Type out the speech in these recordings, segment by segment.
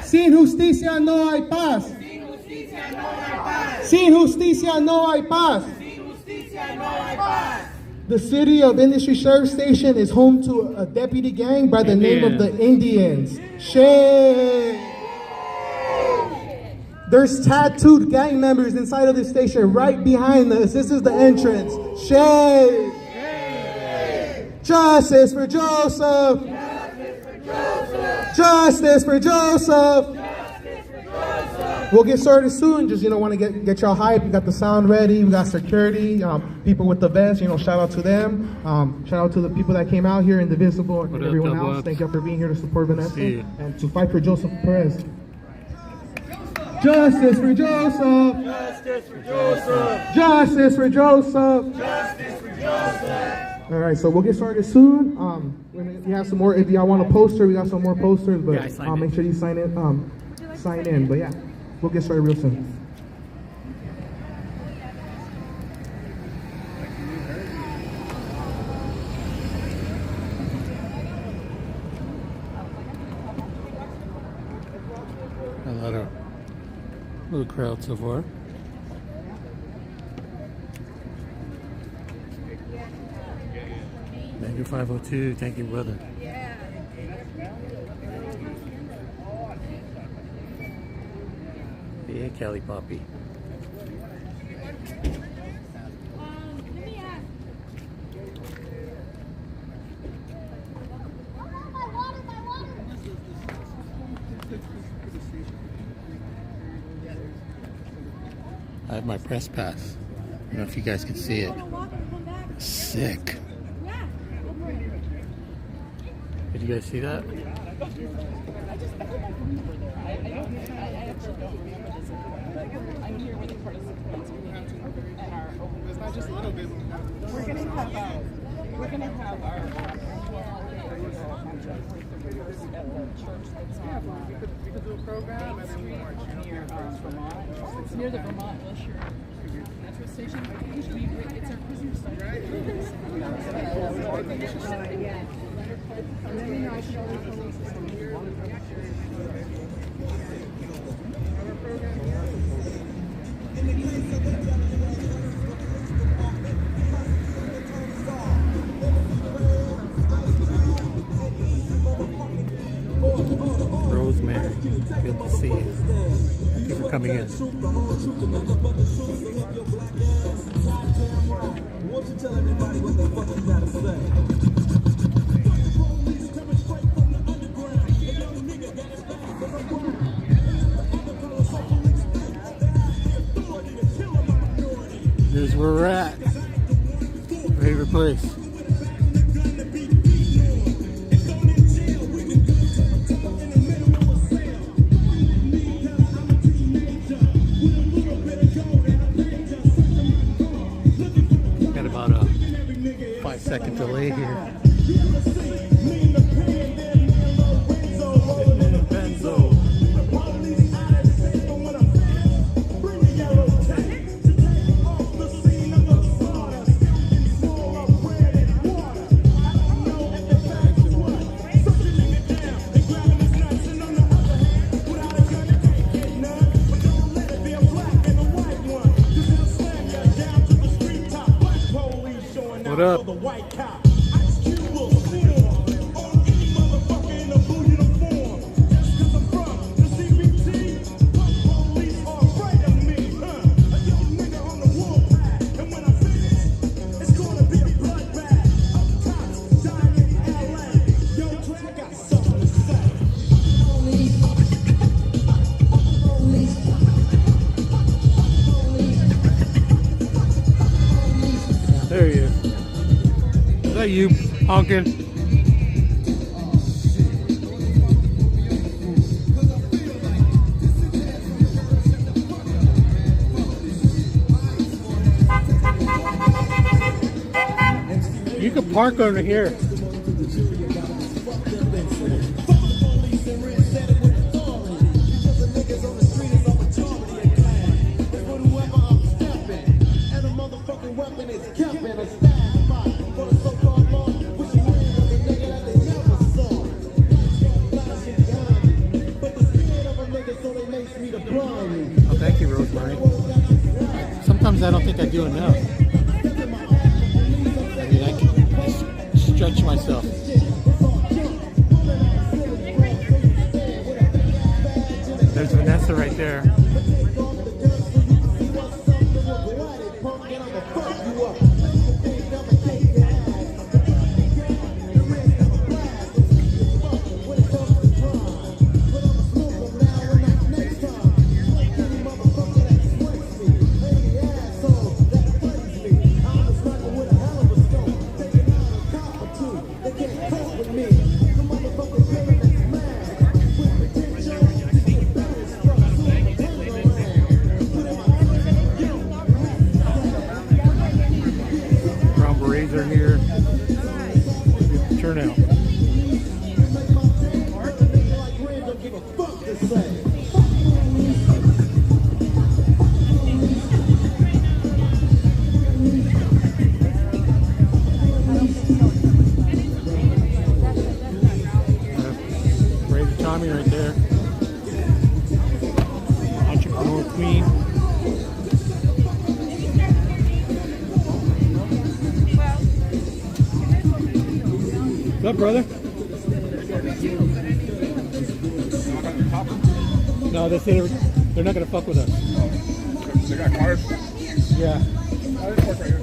Sin justicia no hay paz. Sin justicia no hay paz. The city of Industry Service Station is home to a deputy gang by the name of the Indians. Shame. There's tattooed gang members inside of this station right behind us. This is the entrance. Shame. Justice for Joseph. Justice for Joseph. We'll get started soon. Just, want to get y'all hyped. We got the sound ready. We got security, people with the vest. Shout out to them. Shout out to the people that came out here, Indivisible, and everyone else. Thank y'all for being here to support Vanessa and to fight for Joseph Perez. Justice for Joseph. Justice for Joseph. Justice for Joseph. Justice for Joseph. All right, so we'll get started soon. We have some more. If y'all want a poster, we got some more posters, but make sure you sign in. Sign in. But yeah, we'll get started real soon. A lot of little crowd so far. Thank you, 502. Thank you, brother. Yeah, Cali Poppy. I have my press pass. I don't know if you guys can see it. Sick. Did you guys see that? We're gonna have our we could do a program and then we march near Vermont. It's near the Vermont Wilshire metro station. It's our prisoner site. Yeah. And then I should always police from here. Rosemary, good to see you. Thank you for coming in. Here's where we're at. Favorite place. Got about a 5-second delay here. What up? There he is. Is that you honking? You can park over here. Sometimes I don't think I do enough. I mean, I can stretch myself. There's Vanessa right there. Berets are here. Good turnout. Crazy Tommy right there. Entrepreneur Queen. What's up, brother? No, they say they're not going to fuck with us. They got cars? Yeah. Oh, they park right here.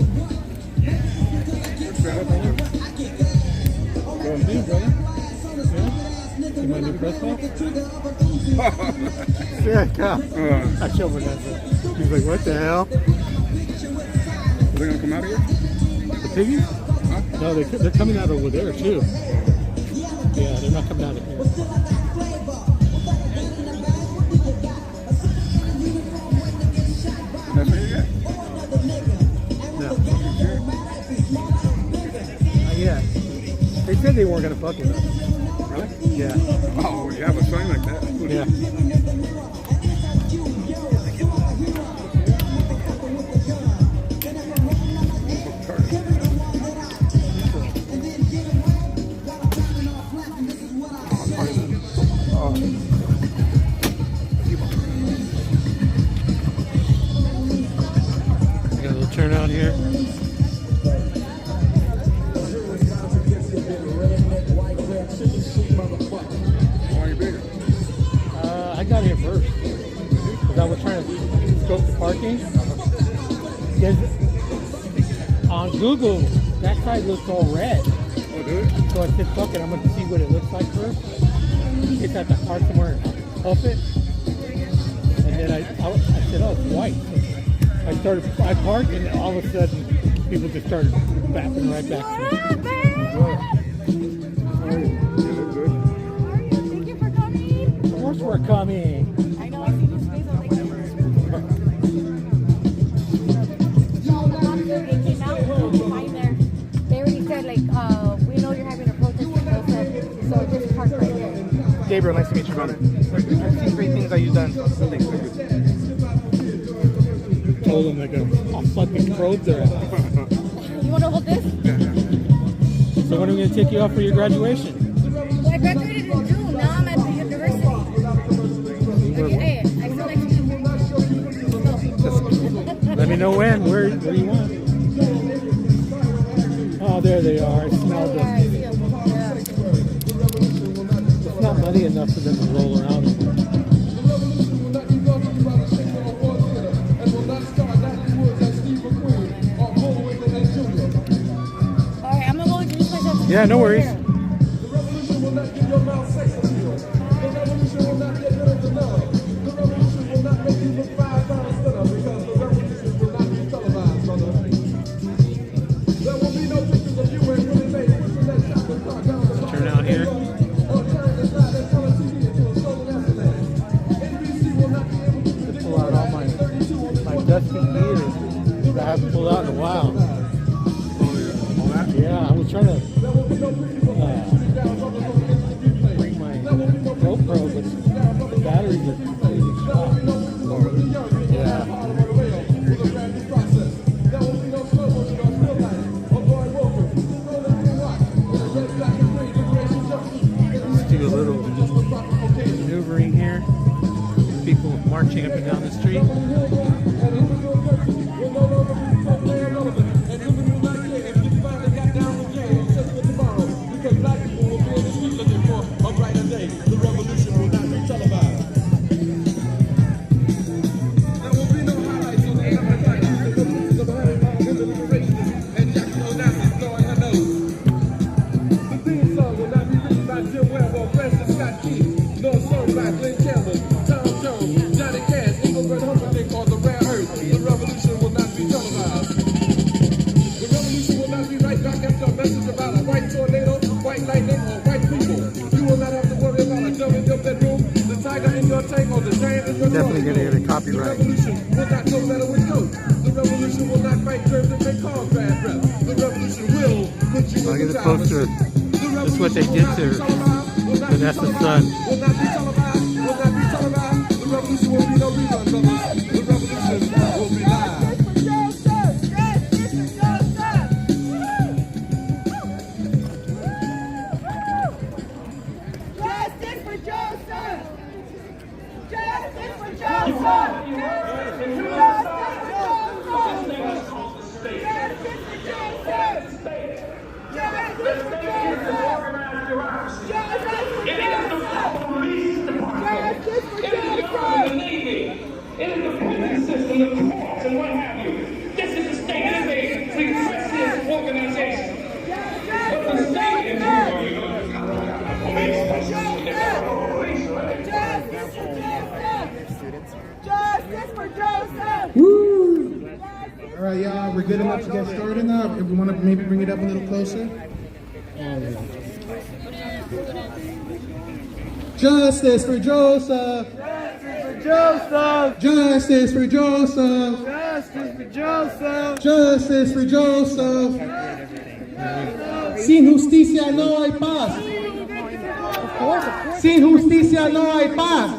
Going to do, brother? Yeah? See my new press box? Yeah, come. I showed Vanessa. He's like, what the hell? Are they going to come out of here? The piggies? Huh? No, they're coming out over there, too. Yeah, they're not coming out of here. That's where you at? No. Yeah. They said they weren't going to fuck with us. Really? Yeah. Oh, you have a sign like that? Yeah. Got a little turnout here. Why are you bigger? I got here first because I was trying to scope the parking. There's, on Google, that side looks all red. Oh, do it? So I said, fuck it, I'm going to see what it looks like first. It's at the park somewhere and up it. And then I said, oh, it's white. I parked and all of a sudden, people just started bapping right back to me. Thank you for coming. Of course we're coming. I know, I see this face on like They came out, fine there. They already said like, we know you're having a protest in Joseph, so just park right there. Gabriel, nice to meet you, brother. I've seen great things that you've done. Told them like I'll fucking probe their ass. You want to hold this? So when are we going to take you off for your graduation? Well, I graduated in June. Now I'm at the university. Hey, I still like you. Let me know when. Where do you want? Oh, there they are. I smelled them. It's not muddy enough for them to roll around in. Alright, I'm gonna go introduce myself. Yeah, no worries. Turn out here. Pull out all my dusty gear that I haven't pulled out in a while. Yeah, I was trying to bring my GoPro, but the batteries are crazy shot. Yeah. Let's do a little maneuvering here. People marching up and down the street. bedroom. The tiger in your tank or the giant in your Definitely drawing gonna get a room. copyright. The revolution will not go better with dope. The revolution will not fight curves and make cars bad rep. The revolution will put you Look in at the the poster. This is what they did to Vanessa's son. Will not be televised. Will not be televised. The revolution will be no rerun, brothers. The revolution will be live. Justice for Joseph! Justice for Joseph! It is the prison system, the courts, and what have you. This is the state that made to repress this organization. But the state is Justice for Joseph! Woo! All right, y'all, we're good enough to get started now. If we want to maybe bring it up a little closer. Justice for Joseph! Joseph! Justice for Joseph! Justice for Joseph! Justice for Joseph! Sin justicia no hay paz. Sin justicia no hay paz.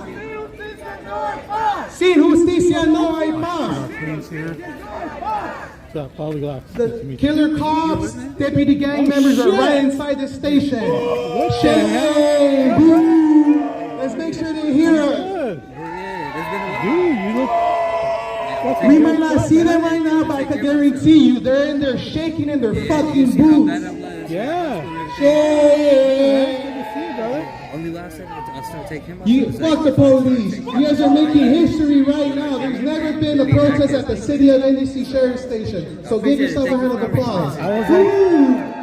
Sin justicia no hay paz. Please here. What's up, Polyglot? The killer cops, deputy gang members are right inside the station. Shame! Boo! Let's make sure they hear us. Dude, you look... We might not see them right now, but I can guarantee you they're in there shaking in their fucking boots. Yeah. Shame! Good to see you, brother. Only last second, I'll still take him out. You fuck the police. You guys are making history right now. There's never been a protest at the City of NDC Sheriff Station. So give yourself a round of applause. Woo!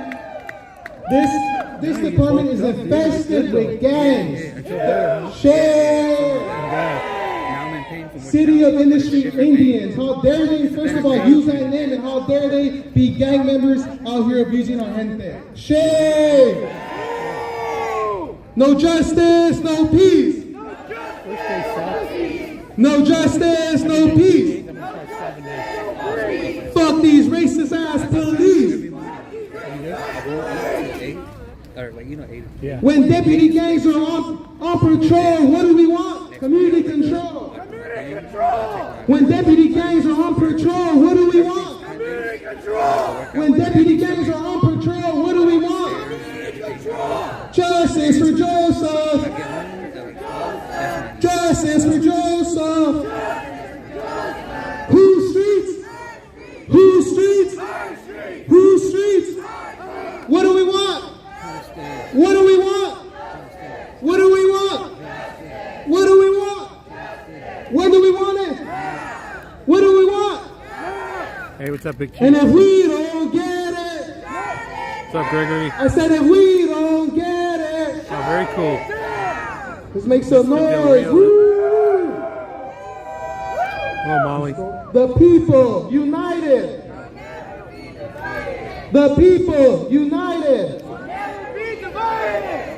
This department is infested with gangs. Shame! Now I'm in pain from City of Industry Indians. How dare they, first of all, use that name, and how dare they be gang members out here abusing our gente. Shame! No justice, no peace. No justice, no peace. Fuck these racist ass police. Yeah. When deputy gangs are on patrol, what do we want? Community control. When deputy gangs are on patrol, what do we want? When deputy gangs are on patrol, what do we want? Justice for Joseph. Justice for Joseph. Whose streets? Whose streets? Whose streets? What do we want? What do we want? What do we want? What do we want? When do we want it? What do we want? Hey, what's up, Big Chief? And if we don't get it, What's up, Gregory? I said if we don't get it, Oh, very cool. let's make some noise. real. Woo! Oh, Molly. The people united. The people united.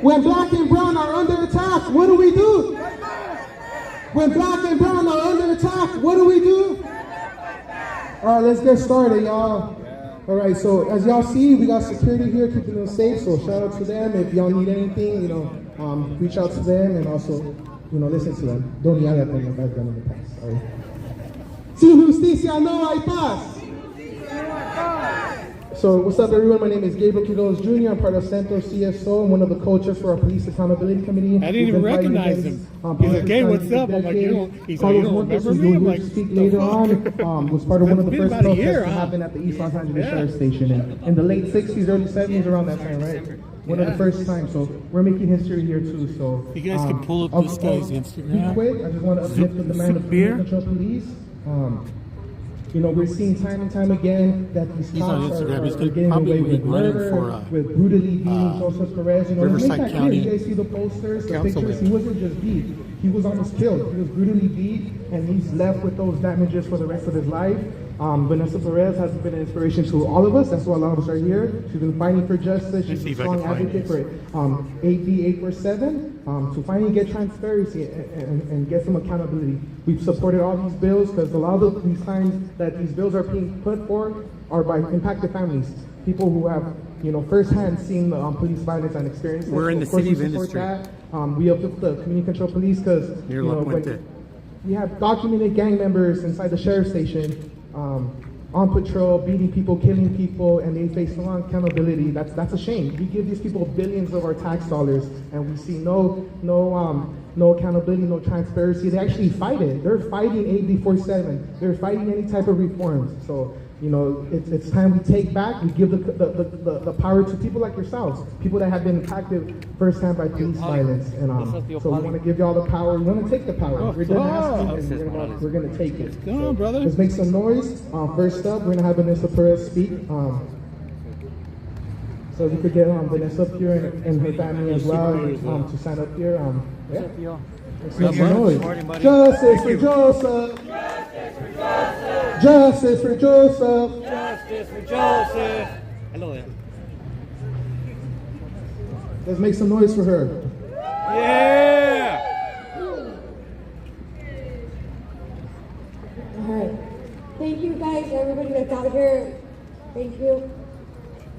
When black and brown are under attack, what do we do? When black and brown are under attack, what do we do? All right, let's get started, y'all. All right, so as y'all see, we got security here keeping them safe, so shout out to them. If y'all need anything, reach out to them and also, listen to them. Don't yell at them like I've done in the past, all right? Sin justicia no hay paz. So what's up, everyone? My name is Gabriel Quiroz Jr. I'm part of Centro CSO. I'm one of the coaches for our Police Accountability Committee. I didn't even recognize him. He's like, hey, what's up? I'm like, you don't remember me? I'm like, speak later on. Was part of one of the It's first been about a protests year, that huh? happened at the East Los Angeles Sheriff Station in the late 60s, early 70s, around that time, right? One of the first times. So we're making history here too. So You guys can pull up this guy's Instagram. Real quick, I just want to uplift the demand of beer. Control Police. We're seeing time and time again that these He's on cops Instagram. He's are gonna getting probably away with be running murder, for, with brutally beating Joseph Perez. Riverside make that clear. County You guys see the posters, the councilman. pictures. He wasn't just beat. He was almost killed. He was brutally beat, and he's left with those damages for the rest of his life. Vanessa Perez has been an inspiration to all of us. That's why a lot of us are here. She's been fighting for justice. She's a strong advocate for AB 847 to finally get transparency and get some accountability. We've supported all these bills because a lot of these times that these bills are being put forth are by impacted families, people who have firsthand seen police violence and experienced it. We're in the city of industry. We uplift the community control police because we have documented gang members inside the sheriff's station on patrol, beating people, killing people, and they face no accountability. That's a shame. We give these people billions of our tax dollars, and we see no accountability, no transparency. They actually fight it. They're fighting AB 47. They're fighting any type of reforms. So it's time we take back. We give the power to people like yourselves, people that have been impacted firsthand by police violence. And so we want to give y'all the power. We want to take the power. We're done asking, and we're gonna take it. Come on, brother. Let's make some noise. First up, we're gonna have Vanessa Perez speak. So we could get Vanessa up here and her family as well to sign up here. Yeah. Let's make some noise. Justice for Joseph. Justice for Joseph. Justice for Joseph. Hello there. Let's make some noise for her. Yeah. All right. Thank you guys, everybody that's out here. Thank you.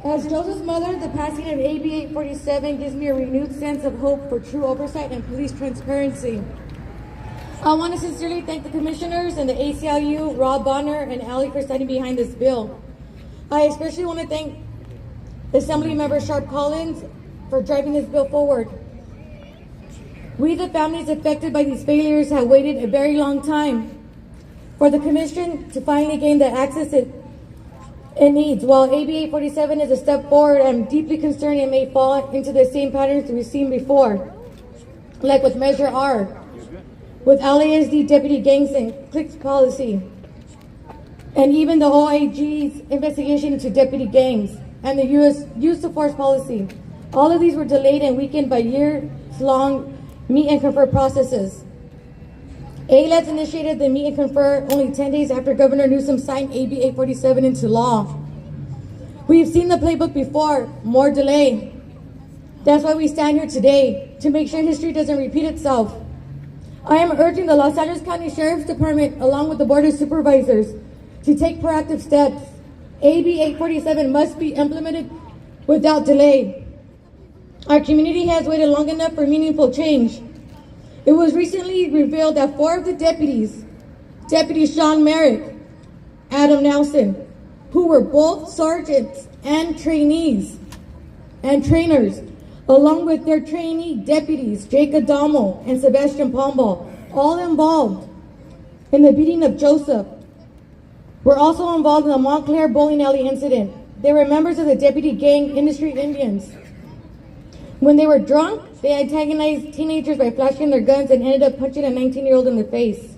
As Joseph's mother, the passing of AB 847 gives me a renewed sense of hope for true oversight and police transparency. I want to sincerely thank the commissioners and the ACLU, Rob Bonner, and Ali for standing behind this bill. I especially want to thank Assemblymember Sharp Collins for driving this bill forward. We, the families affected by these failures, have waited a very long time for the commission to finally gain the access it needs. While AB 847 is a step forward, I'm deeply concerned it may fall into the same patterns we've seen before, like with Measure R, with LASD deputy gangs and cliques policy, and even the OIG's investigation into deputy gangs and the use of force policy. All of these were delayed and weakened by years-long meet and confer processes. ALEDS initiated the meet and confer only 10 days after Governor Newsom signed AB 847 into law. We've seen the playbook before, more delay. That's why we stand here today, to make sure history doesn't repeat itself. I am urging the Los Angeles County Sheriff's Department, along with the Board of Supervisors, to take proactive steps. AB 847 must be implemented without delay. Our community has waited long enough for meaningful change. It was recently revealed that 4 of the deputies, Deputy Sean Merrick, Adam Nelson, who were both sergeants and trainees and trainers, along with their trainee deputies, Jake Adamo and Sebastian Pombal, all involved in the beating of Joseph, were also involved in the Montclair bowling alley incident. They were members of the deputy gang Industry Indians. When they were drunk, they antagonized teenagers by flashing their guns and ended up punching a 19-year-old in the face.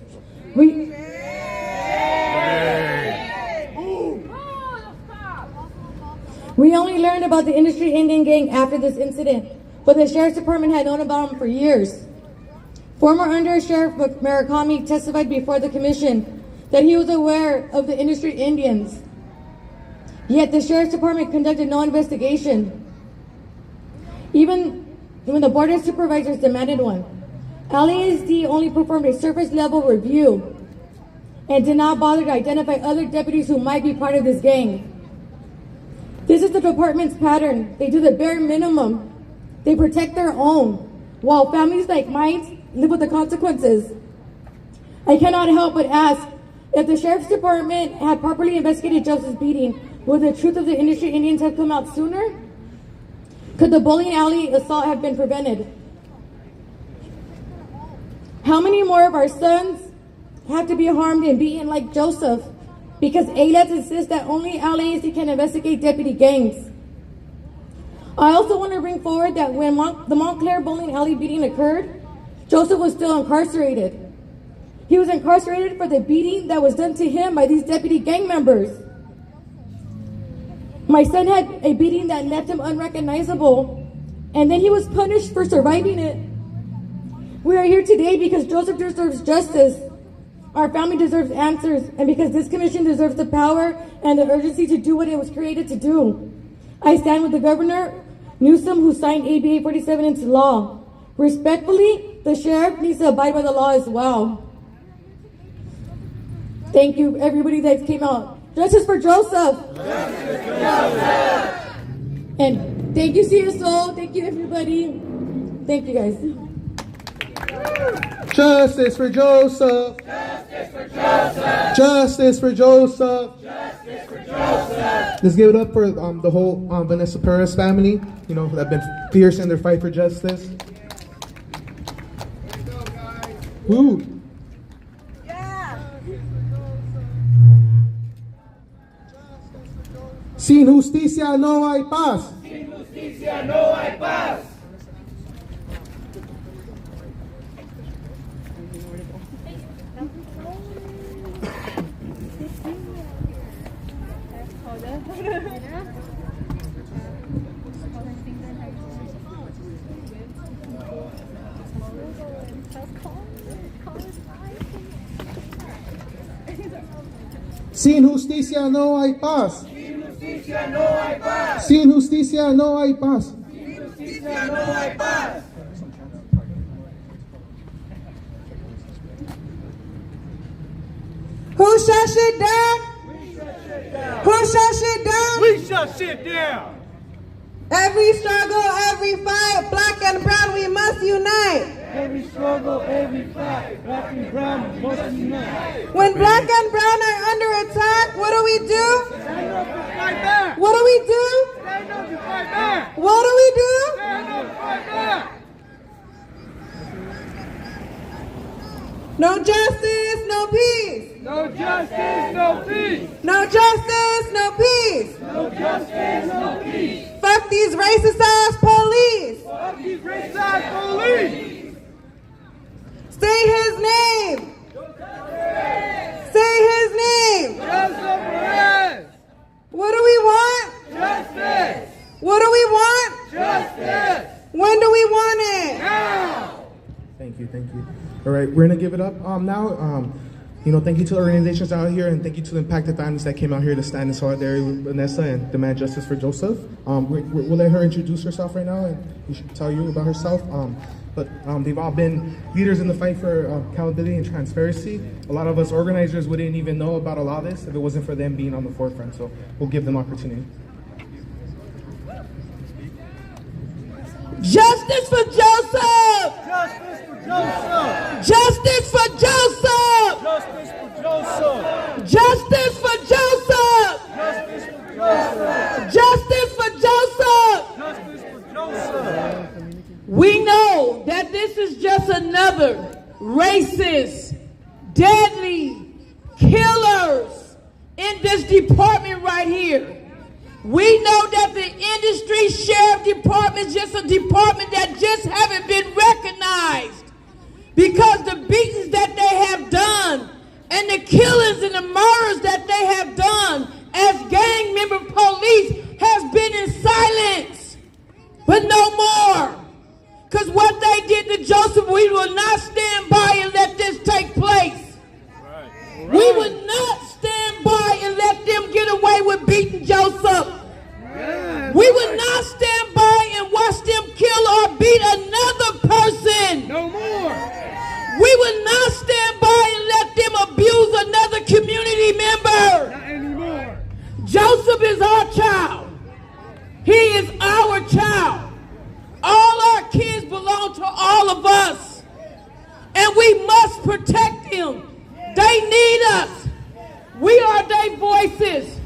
We only learned about the Industry Indian gang after this incident, but the Sheriff's Department had known about them for years. Former Under Sheriff Murakami testified before the commission that he was aware of the Industry Indians, yet the Sheriff's Department conducted no investigation, even when the Board of Supervisors demanded one. LASD only performed a surface-level review and did not bother to identify other deputies who might be part of this gang. This is the department's pattern. They do the bare minimum. They protect their own, while families like mine live with the consequences. I cannot help but ask, if the Sheriff's Department had properly investigated Joseph's beating, would the truth of the Industry Indians have come out sooner? Could the bowling alley assault have been prevented? How many more of our sons have to be harmed and beaten like Joseph because ALEDS insists that only LASD can investigate deputy gangs? I also want to bring forward that when the Montclair bowling alley beating occurred, Joseph was still incarcerated. He was incarcerated for the beating that was done to him by these deputy gang members. My son had a beating that left him unrecognizable, and then he was punished for surviving it. We are here today because Joseph deserves justice. Our family deserves answers, and because this commission deserves the power and the urgency to do what it was created to do. I stand with the Governor Newsom, who signed AB 847 into law. Respectfully, the sheriff needs to abide by the law as well. Thank you, everybody that came out. Justice for Joseph! Justice for Joseph! And thank you, CSO. Thank you, everybody. Thank you, guys. Justice for Joseph! Justice for Joseph! Justice for Joseph! Justice for Joseph! Let's give it up for the whole Vanessa Perez family, you know, that have been fierce in their fight for justice. Woo! Sin justicia no hay paz. Sin justicia no hay paz. Sin justicia no hay paz. Sin justicia no hay paz. Sin justicia no hay paz. Sin justicia no hay paz. Who shut shit down? Who shut shit down? We shut shit down. Every struggle, every fight, black and brown, we must unite. Every struggle, every fight, black and brown must unite. When black and brown are under attack, what do we do? Stand up and fight back. What do we do? Stand up and fight back. What do we do? Stand up and fight back. No justice, no peace. No justice, no peace. No justice, no peace. No justice, no peace. Fuck these racist ass police. Fuck these racist police. Say his name. Say his name. Joseph Perez. What do we want? Justice. What do we want? Justice. When do we want it? Now. Thank you, thank you. All right, we're gonna give it up now. You know, thank you to the organizations out here, and thank you to the impacted families that came out here to stand in solidarity with Vanessa and demand justice for Joseph. We'll let her introduce herself right now, and she should tell you about herself. But they've all been leaders in the fight for accountability and transparency. A lot of us organizers wouldn't even know about a lot of this if it wasn't for them being on the forefront, so we'll give them opportunity. Justice for Joseph! Justice for Joseph. Justice for Joseph! Justice for Joseph. Justice for Joseph! Justice for Joseph. Justice for Joseph! Justice for Joseph. We know that this is just another racist, deadly killers in this department right here. We know that the industry sheriff department is just a department that just haven't been recognized because the beatings that they have done and the killings and the murders that they have done as gang member police has been in silence. But no more. Because what they did to Joseph, we will not stand by and let this take place. Right. We will not stand by and let them get away with beating Joseph. Yeah, we will not stand by and watch them kill or beat another person. No more. We will not stand by and let them abuse another community member. Not anymore. Joseph is our child. He is our child. All our kids belong to all of us. And we must protect them. They need us. We are their voices.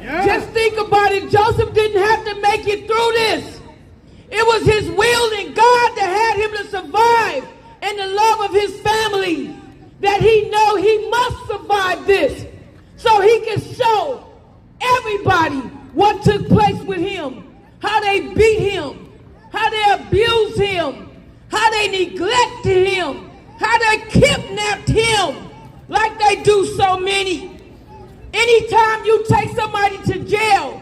Yeah. Just think about it. Joseph didn't have to make it through this. It was his will and God that had him to survive, and the love of his family that he know he must survive this so he can show everybody what took place with him, how they beat him, how they abused him, how they neglected him, how they kidnapped him like they do so many. Anytime you take somebody to jail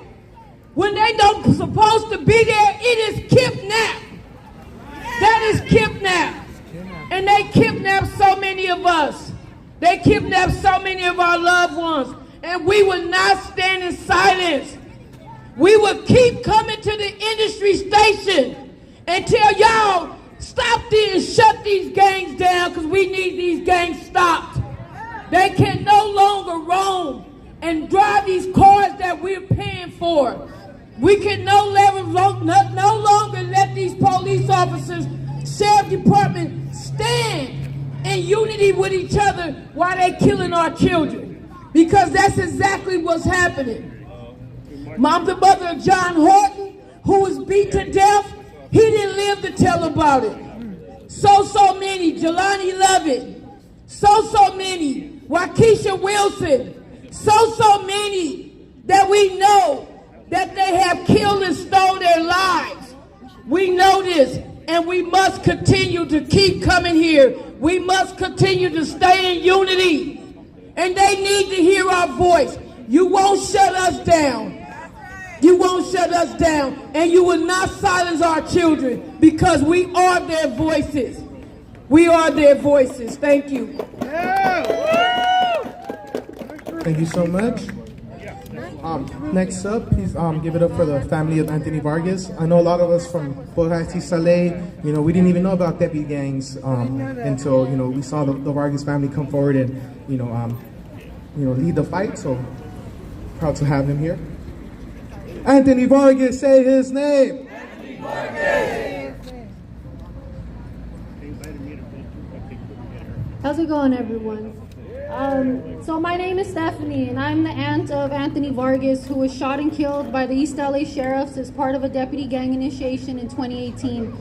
when they don't supposed to be there, it is kidnap. That is kidnap. And they kidnap so many of us. They kidnapped so many of our loved ones, and we will not stand in silence. We will keep coming to the industry station and tell y'all, stop these, shut these gangs down, because we need these gangs stopped. They can no longer roam and drive these cars that we're paying for. We can no longer let these police officers, sheriff department, stand in unity with each other while they're killing our children. Because that's exactly what's happening. The mother of John Horton, who was beat to death, he didn't live to tell about it. So many, Jelani Lovett, so many, Waukesha Wilson, so many that we know that they have killed and stole their lives. We know this, and we must continue to keep coming here. We must continue to stay in unity, and they need to hear our voice. You won't shut us down. You won't shut us down, and you will not silence our children, because we are their voices. We are their voices. Thank you. Thank you so much. Next up, please give it up for the family of Anthony Vargas. I know a lot of us from Bohati Saleh, we didn't even know about deputy gangs until, we saw the Vargas family come forward and, lead the fight. So proud to have him here. Anthony Vargas, say his name. Anthony Vargas. How's it going, everyone? So my name is Stephanie, and I'm the aunt of Anthony Vargas, who was shot and killed by the East LA Sheriffs as part of a deputy gang initiation in 2018.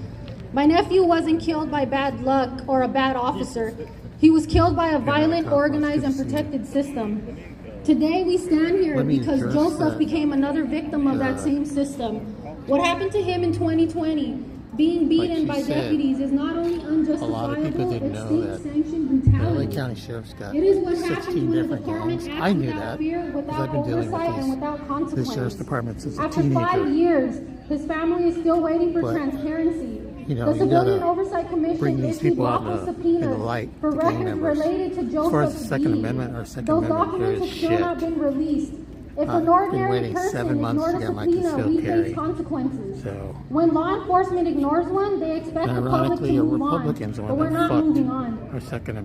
My nephew wasn't killed by bad luck or a bad officer. He was killed by a violent, organized, and protected system. Today we stand here because Joseph became another victim of that same system. What happened to him in 2020, being beaten by deputies, is not only unjustifiable, it's state-sanctioned brutality. LA County Sheriff's got It is what 16 different gangs. I knew that because I've been dealing with the Sheriff's Department since a teenager. After 5 years, his family is still waiting for transparency. The Civilian Oversight Commission issued lawful subpoenas for records related to Joseph's deeds. Those documents have still not been released. If an ordinary person ignores a subpoena, we face consequences. When law enforcement ignores one, they expect the public to move on. But we're not moving on.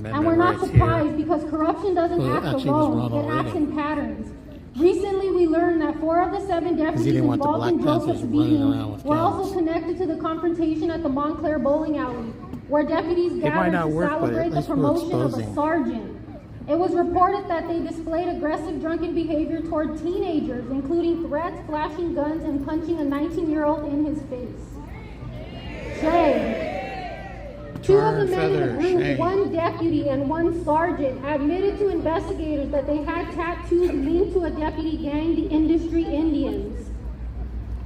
And we're not surprised because corruption doesn't act alone, it acts in patterns. Recently, we learned that 4 of the 7 deputies involved in Joseph's beating were also connected to the confrontation at the Montclair bowling alley, where deputies gathered to celebrate the promotion of a sergeant. It was reported that they displayed aggressive drunken behavior toward teenagers, including threats, flashing guns, and punching a 19-year-old in his face. Shame. 2 of the men in the group, 1 deputy and 1 sergeant, admitted to investigators that they had tattoos linked to a deputy gang, the Industry Indians.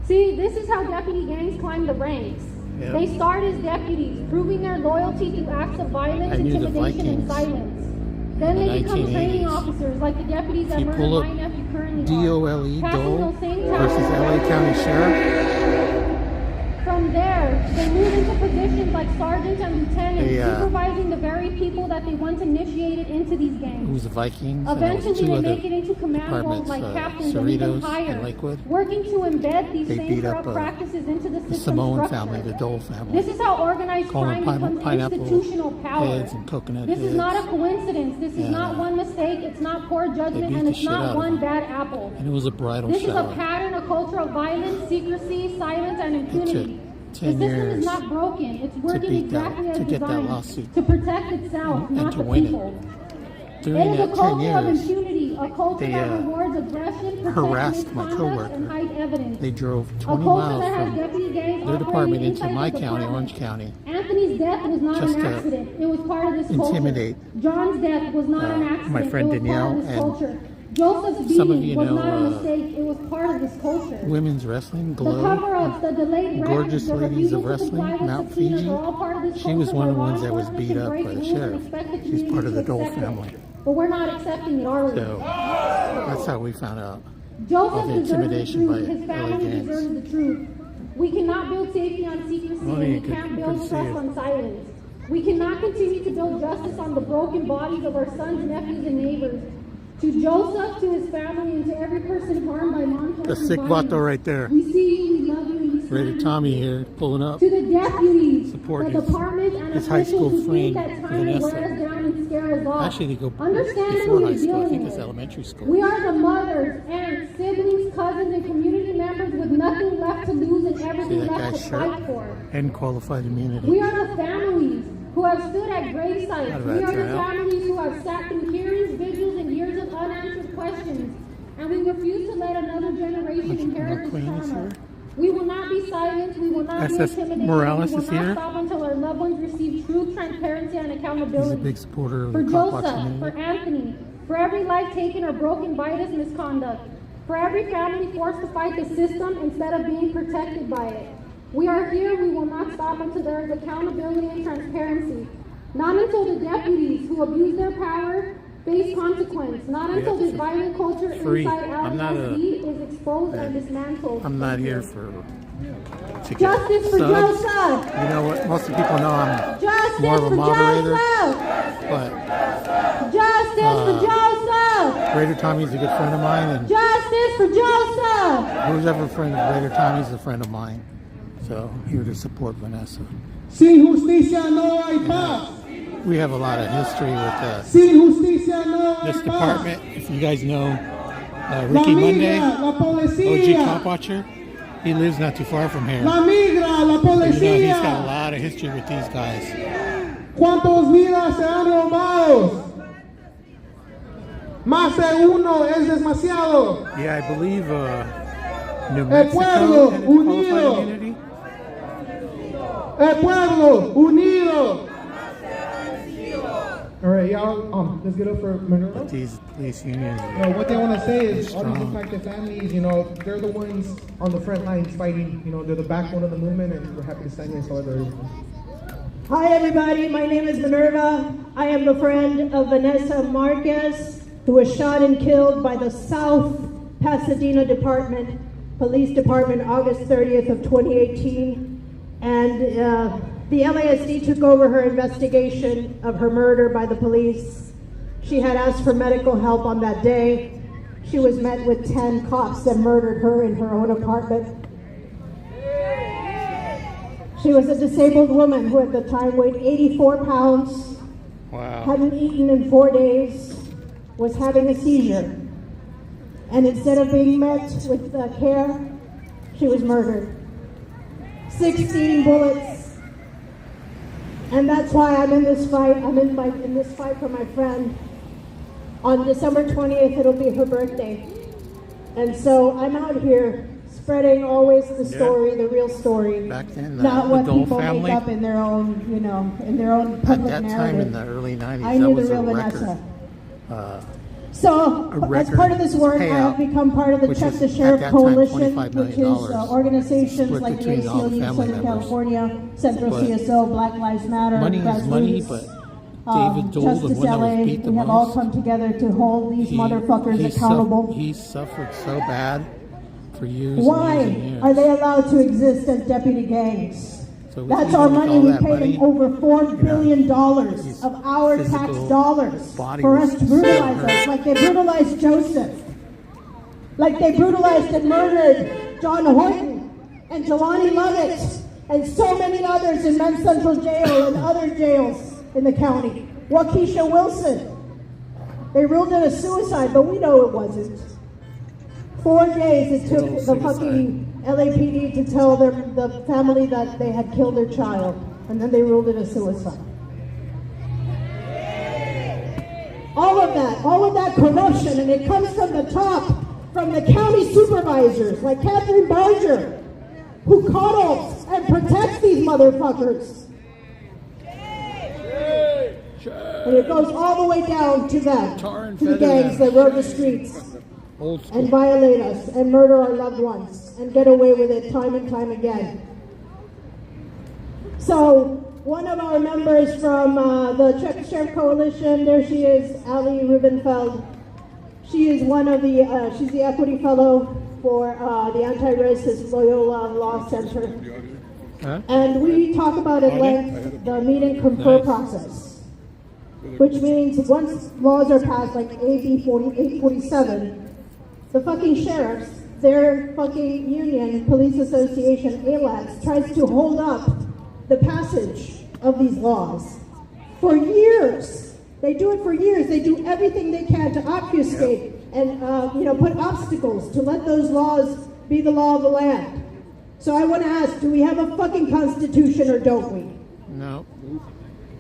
See, this is how deputy gangs climb the ranks. Yep. They start as deputies, proving their loyalty through acts of violence, intimidation, and silence. Then they become training officers, like the deputies that murdered my nephew currently DOLE, Dole, versus LA County Sheriff. From there, they move into positions like sergeants and lieutenants, supervising the very people that they once initiated into these gangs. It was the Vikings. Eventually, they make it into command roles like captains and even higher, working to embed these same corrupt practices into the system Samoan structure. family, the Dole family. This is how organized crime becomes institutional power. This is not a coincidence. This is not one mistake. It's not poor judgment, and it's not one bad apple. And it was a bridal This shower. is a pattern, a culture of violence, secrecy, silence, and impunity. The 10 system years is not broken. It's working exactly as get that designed lawsuit to protect itself, and not to the win people. it. During It is that a 10 culture of years, impunity, a culture that rewards aggression, harassed my misconduct, coworker. and hide evidence. They drove A 20 culture miles that has from deputy gangs their department operating into inside my the county, department. Orange County. Anthony's death was not Just an to accident. It was part of this intimidate, culture. John's death was not an accident. my friend it was Danielle part of this and culture. Joseph's some of beating you was know, not a mistake. It was part of this culture. Women's Wrestling, The Glow, cover-ups, the delayed records, Gorgeous the Ladies refusal of to Wrestling, comply with Mount subpoenas Fiji. are all part of this She was culture one of the where ones that law was enforcement beat can up break by the rules and sheriff. expect the She's community part of to the Dole accept it. family. But we're not accepting it, are we? So that's how we found out. Joseph All the deserves the intimidation by truth. His LA family gangs. deserves the truth. We cannot build safety on secrecy, and we can't build trust on silence. We cannot continue to build justice on the broken bodies of our sons, nephews, and neighbors. To Joseph, to his family, and to every person harmed by monitoring. The sick vato right there. We see you, we love you, and we Ready stand Tommy here, pulling up. to the deputies, Support the his- departments, and his high officials school who friend, take that time to wear Vanessa. us down and scare us off. Actually, they go Understand before who high you're school. I dealing think it's with. elementary school. We are the mothers, aunts, siblings, cousins, and community members with nothing left to lose and See everything that left guy's to shirt? fight for. And qualified immunity. We are the families who have stood at grave sites. How did We that are the turn out? families who have sat through hearings, vigils, and years of unanswered questions. And we refuse to let another generation inherit this Queen is trauma. here. We will not be silent. We will not be SS intimidated. Morales we will is not here. stop until our loved ones receive truth, transparency, and He's a accountability. big supporter of For the cop watch Joseph, community. for Anthony, for every life taken or broken by this misconduct, for every family forced to fight the system instead of being protected by it. We are here. We will not stop until there is accountability and transparency. Not until the deputies who abuse their power face consequence. Not until this violent culture Free. inside I'm not LSD is exposed and dismantled. I'm not here for to get Justice for subs. Joseph! You know what? Most of the people know I'm Justice more of a for moderator, Joseph! but Justice for Joseph! Raider Tommy's a good friend of mine, and Justice for Joseph! who's ever a friend of Raider Tommy's a friend of mine. So here to support Vanessa. Sin justicia no hay paz. We have a lot of history with Sin justicia no hay this paz. department. If you guys know La Ricky Monday, migra, la OG policía. Cop Watcher, he lives not too far from here. La migra, la You know, he's got a policía. lot of history with these guys. ¿Cuántos vidas se han robado? Más de uno es demasiado. Yeah, I believe New El Mexico pueblo had qualified unido. immunity. El pueblo unido. All right, y'all. Let's get up for Minerva. But these police unions. What they want to say is all these Strong. impacted families, they're the ones on the front lines fighting. They're the backbone of the movement, and we're happy to stand here in solidarity. Hi everybody, my name is Minerva. I am the friend of Vanessa Marquez, who was shot and killed by the South Pasadena Police Department, August 30th of 2018. And the LASD took over her investigation of her murder by the police. She had asked for medical help on that day. She was met with 10 cops that murdered her in her own apartment. She was a disabled woman who at the time weighed 84 pounds, Wow. hadn't eaten in 4 days, was having a seizure. And instead of being met with care, she was murdered. 16 bullets. And that's why I'm in this fight. I'm in this fight for my friend. On December 20th, it'll be her birthday. And so I'm out here spreading always the story, the real story. Back then, not the what Dole people family, make up in their own, in their own public at that narrative. time in the early 90s, I that knew was the a real record. Vanessa. So, as record part of this work, I have payout, become part of the which Check was the at Sheriff that time Coalition, $25 which million is organizations split like the between all the ACLU, family Southern members. California, Central But CSO, Black Lives Matter, money is money, Grassroots, but David Dole, the Justice one that LA, was beat the we have all most, come together to hold these motherfuckers accountable. He suffered so bad for years Why and years and years. are they allowed to exist as deputy gangs? So That's even our with money. all We that paid money, them over $4 billion of our tax physical dollars body for was us to brutalize still us, like they brutalized Joseph, like they brutalized and murdered John Horton and Jelani Lovett and so many others in Men's Central Jail and other jails in the county. Waukesha Wilson. They ruled it a suicide, but we know it wasn't. 4 days it took the fucking LAPD to tell the family that they had killed their child, and then they ruled it a suicide. All of that corruption, and it comes from the top, from the county supervisors like Catherine Barger, who coddles and protects these motherfuckers. And it goes all the way down to them, to the gangs that roam the streets and violate us and murder our loved ones and get away with it time and time again. So one of our members from the Check the Sheriff Coalition, there she is, Ali Rubenfeld. She is one of the, she's the equity fellow for the Anti-Racist Loyola Law Center. And we talk about at length the meet and confer process, which means once laws are passed, like AB 4847, the fucking sheriffs, their fucking union, police association, ALACs, tries to hold up the passage of these laws for years. They do it for years. They do everything they can to obfuscate and put obstacles to let those laws be the law of the land. So I want to ask, do we have a fucking constitution or don't we? No.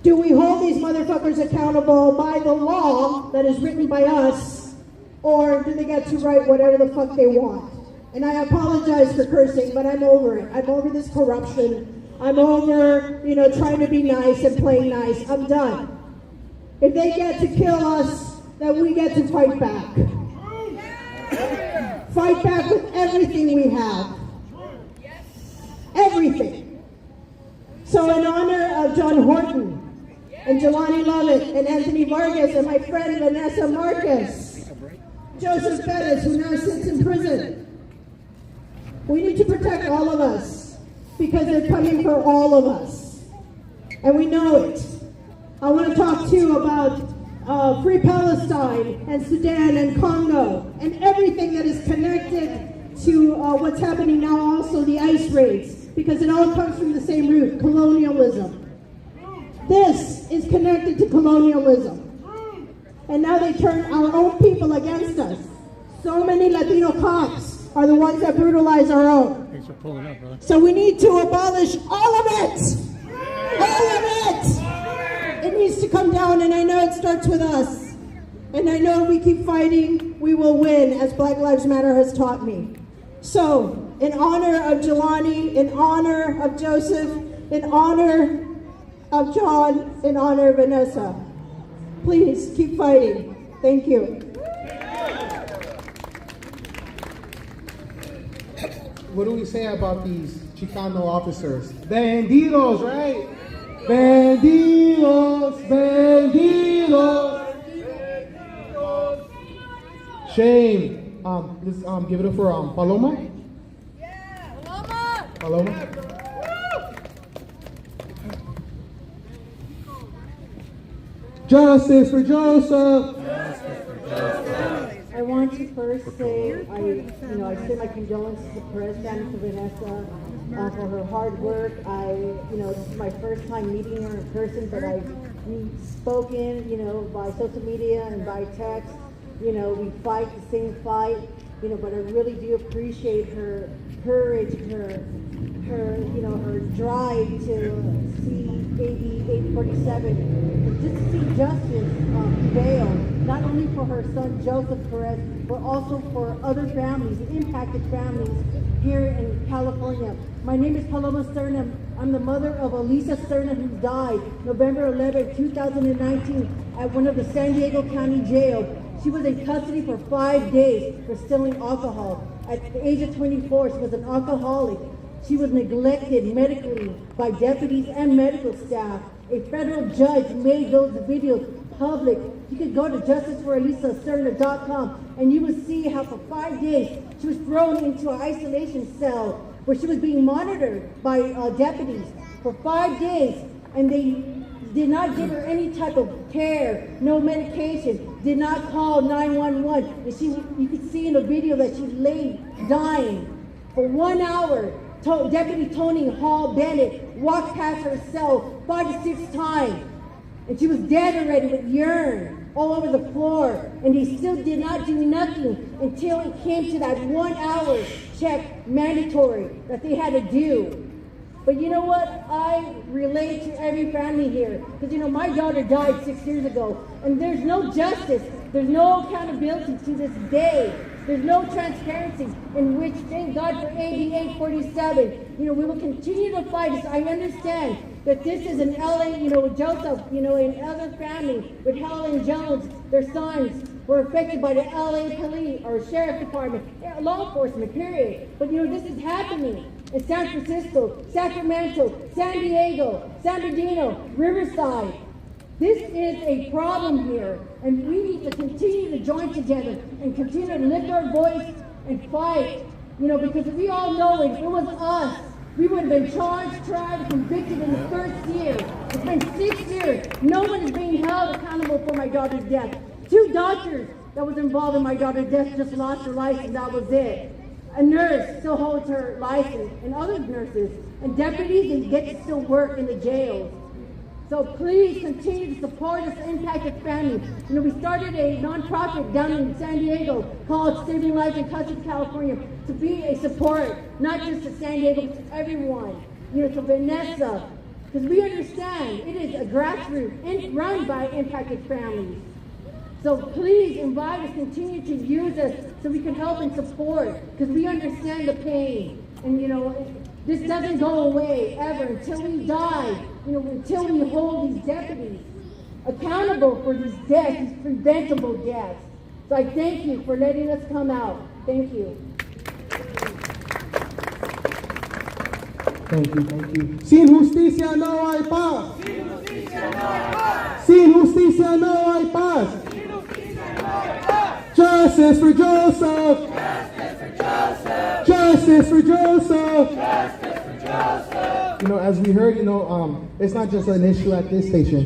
Do we hold these motherfuckers accountable by the law that is written by us, or do they get to write whatever the fuck they want? And I apologize for cursing, but I'm over it. I'm over this corruption. I'm over, trying to be nice and playing nice. I'm done. If they get to kill us, then we get to fight back. Fight back with everything we have. Everything. So in honor of John Horton and Jelani Lovett and Anthony Vargas and my friend Vanessa Marquez, Joseph Perez, who now sits in prison, we need to protect all of us because they're coming for all of us. And we know it. I want to talk too about Free Palestine and Sudan and Congo and everything that is connected to what's happening now, also the ICE raids, because it all comes from the same root, colonialism. This is connected to colonialism. And now they turn our own people against us. So many Latino cops are the ones that brutalize our own. Thanks for pulling up, brother. So we need to abolish all of it. All of it. It needs to come down, and I know it starts with us. And I know if we keep fighting, we will win, as Black Lives Matter has taught me. So, in honor of Jelani, in honor of Joseph, in honor of John, in honor of Vanessa, please keep fighting. Thank you. What do we say about these Chicano officers? Bandidos, right? Bandidos, bandidos. Shame. Let's give it up for Paloma. Yeah, Paloma. Paloma. Justice for Joseph. I want to first say, I send my condolences to Perez family, to Vanessa, for her hard work. This is my first time meeting her in person, but we've spoken, by social media and by text. We fight the same fight, but I really do appreciate her courage, her drive to see AB 847, and just to see justice prevail, not only for her son Joseph Perez, but also for other families, impacted families here in California. My name is Paloma Serna. I'm the mother of Elisa Serna, who died November 11, 2019 at one of the San Diego County jail. She was in custody for 5 days for stealing alcohol. At the age of 24, she was an alcoholic. She was neglected medically by deputies and medical staff. A federal judge made those videos public. You could go to justiceforelisaserna.com and you would see how for 5 days she was thrown into an isolation cell where she was being monitored by deputies for 5 days, and they did not give her any type of care, no medication, did not call 911. And you could see in the video that she lay dying for 1 hour. Deputy Tony Hall Bennett walked past her cell 5 to 6 times, and she was dead already with urine all over the floor, and he still did not do nothing until it came to that 1 hour check mandatory that they had to do. But you know what? I relate to every family here, because my daughter died 6 years ago, and there's no justice, there's no accountability to this day. There's no transparency, in which, thank God for AB 847. We will continue to fight this. I understand that this is an LA, with Joseph, and other family, with Helen Jones, their sons were affected by the LA police or sheriff department, law enforcement, period. But this is happening in San Francisco, Sacramento, San Diego, San Bernardino, Riverside. This is a problem here, and we need to continue to join together and continue to lift our voice and fight, because we all know if it was us We would have been charged, tried, and convicted in the first year. It's been 6 years. No one is being held accountable for my daughter's death. 2 doctors that was involved in my daughter's death just lost their license. That was it. A nurse still holds her license, and other nurses, and deputies and get to still work in the jails. So please continue to support this impacted family. You know, we started a nonprofit down in San Diego called Saving Lives in Custody, California, to be a support, not just to San Diego, but to everyone. You know, to Vanessa, because we understand it is a grassroots run by impacted families. So please invite us, continue to use us so we can help and support, because we understand the pain. And you know, this doesn't go away ever until we die, you know, until we hold these deputies accountable for these deaths, these preventable deaths. So I thank you for letting us come out. Thank you. Thank you, thank you. Sin justicia no hay paz. Sin justicia no hay paz. Sin justicia no hay paz. Sin justicia no hay paz. Justice for Joseph. Justice for Joseph. Justice for Joseph. Justice for Joseph. You know, as we heard, you know, it's not just an issue at this station.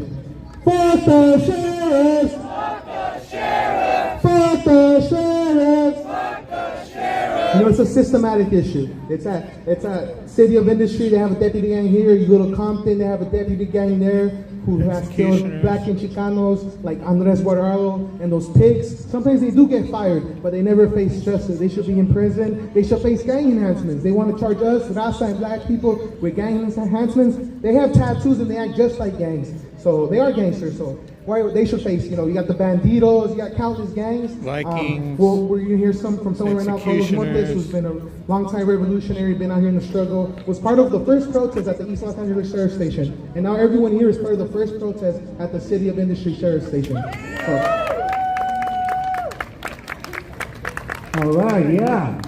Fuck the sheriffs. Fuck the sheriff. Fuck the sheriffs. Fuck the sheriff. You know, it's a systematic issue. It's at City of Industry. They have a deputy gang here. You go to Compton, they have a deputy gang there who has killed black and Chicanos like Andres Guardado and those pigs. Sometimes they do get fired, but they never face justice. They should be in prison. They should face gang enhancements. They want to charge us, Raza and black people, with gang enhancements. They have tattoos and they act just like gangs. So they are gangsters. So why they should face, you know, you got the Bandidos, you got countless gangs. Vikings. Well, we're going to hear from someone right now, Carlos Montes, who's been a longtime revolutionary, been out here in the struggle, was part of the first protest at the East Los Angeles Sheriff Station. And now everyone here is part of the first protest at the City of Industry Sheriff Station. So. All right, yeah.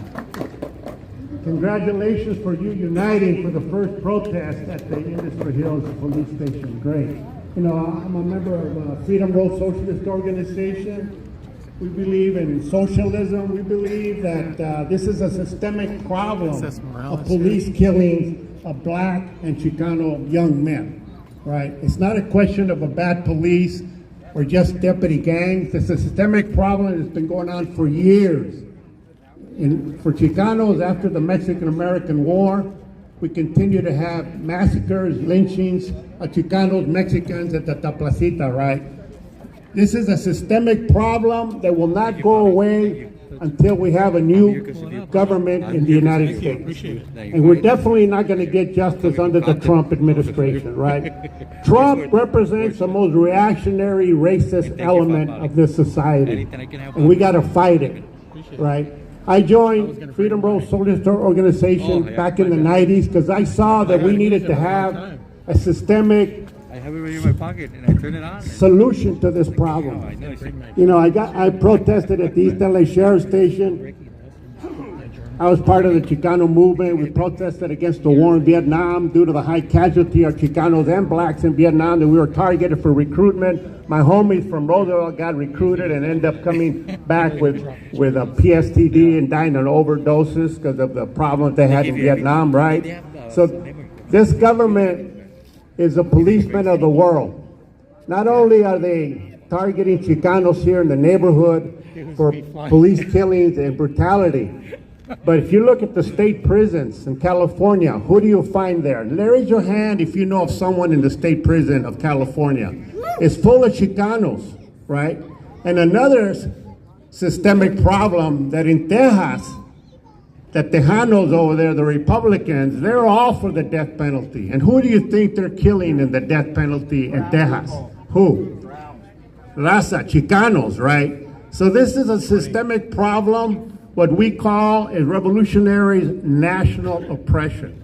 Congratulations for you uniting for the first protest at the Industry Hills Police Station. Great. You know, I'm a member of Freedom Road Socialist Organization. We believe in socialism. We believe that this is a systemic problem of police killings of black and Chicano young men, right? It's not a question of a bad police or just deputy gangs. It's a systemic problem that's been going on for years. And for Chicanos, after the Mexican-American War, we continue to have massacres, lynchings of Chicanos, Mexicans at the Placita, right? This is a systemic problem that will not go away until we have a new government in the United States. And we're definitely not going to get justice under the Trump administration, right? Trump represents the most reactionary, racist element of this society. And we got to fight it, right? I joined Freedom Road Socialist Organization back in the 90s because I saw that we needed to have a systemic solution to this problem. You know, I protested at the East LA Sheriff Station. I was part of the Chicano movement. We protested against the war in Vietnam due to the high casualty of Chicanos and blacks in Vietnam, that we were targeted for recruitment. My homies from Roosevelt got recruited and ended up coming back with a PSTD and dying on overdoses because of the problems they had in Vietnam, right? So this government is a policeman of the world. Not only are they targeting Chicanos here in the neighborhood for police killings and brutality, but if you look at the state prisons in California, who do you find there? Raise your hand if you know of someone in the state prison of California. It's full of Chicanos, right? And another systemic problem that in Texas, the Tejanos over there, the Republicans, they're all for the death penalty. And who do you think they're killing in the death penalty in Texas? Who? Raza, Chicanos, right? So this is a systemic problem. What we call is revolutionary national oppression.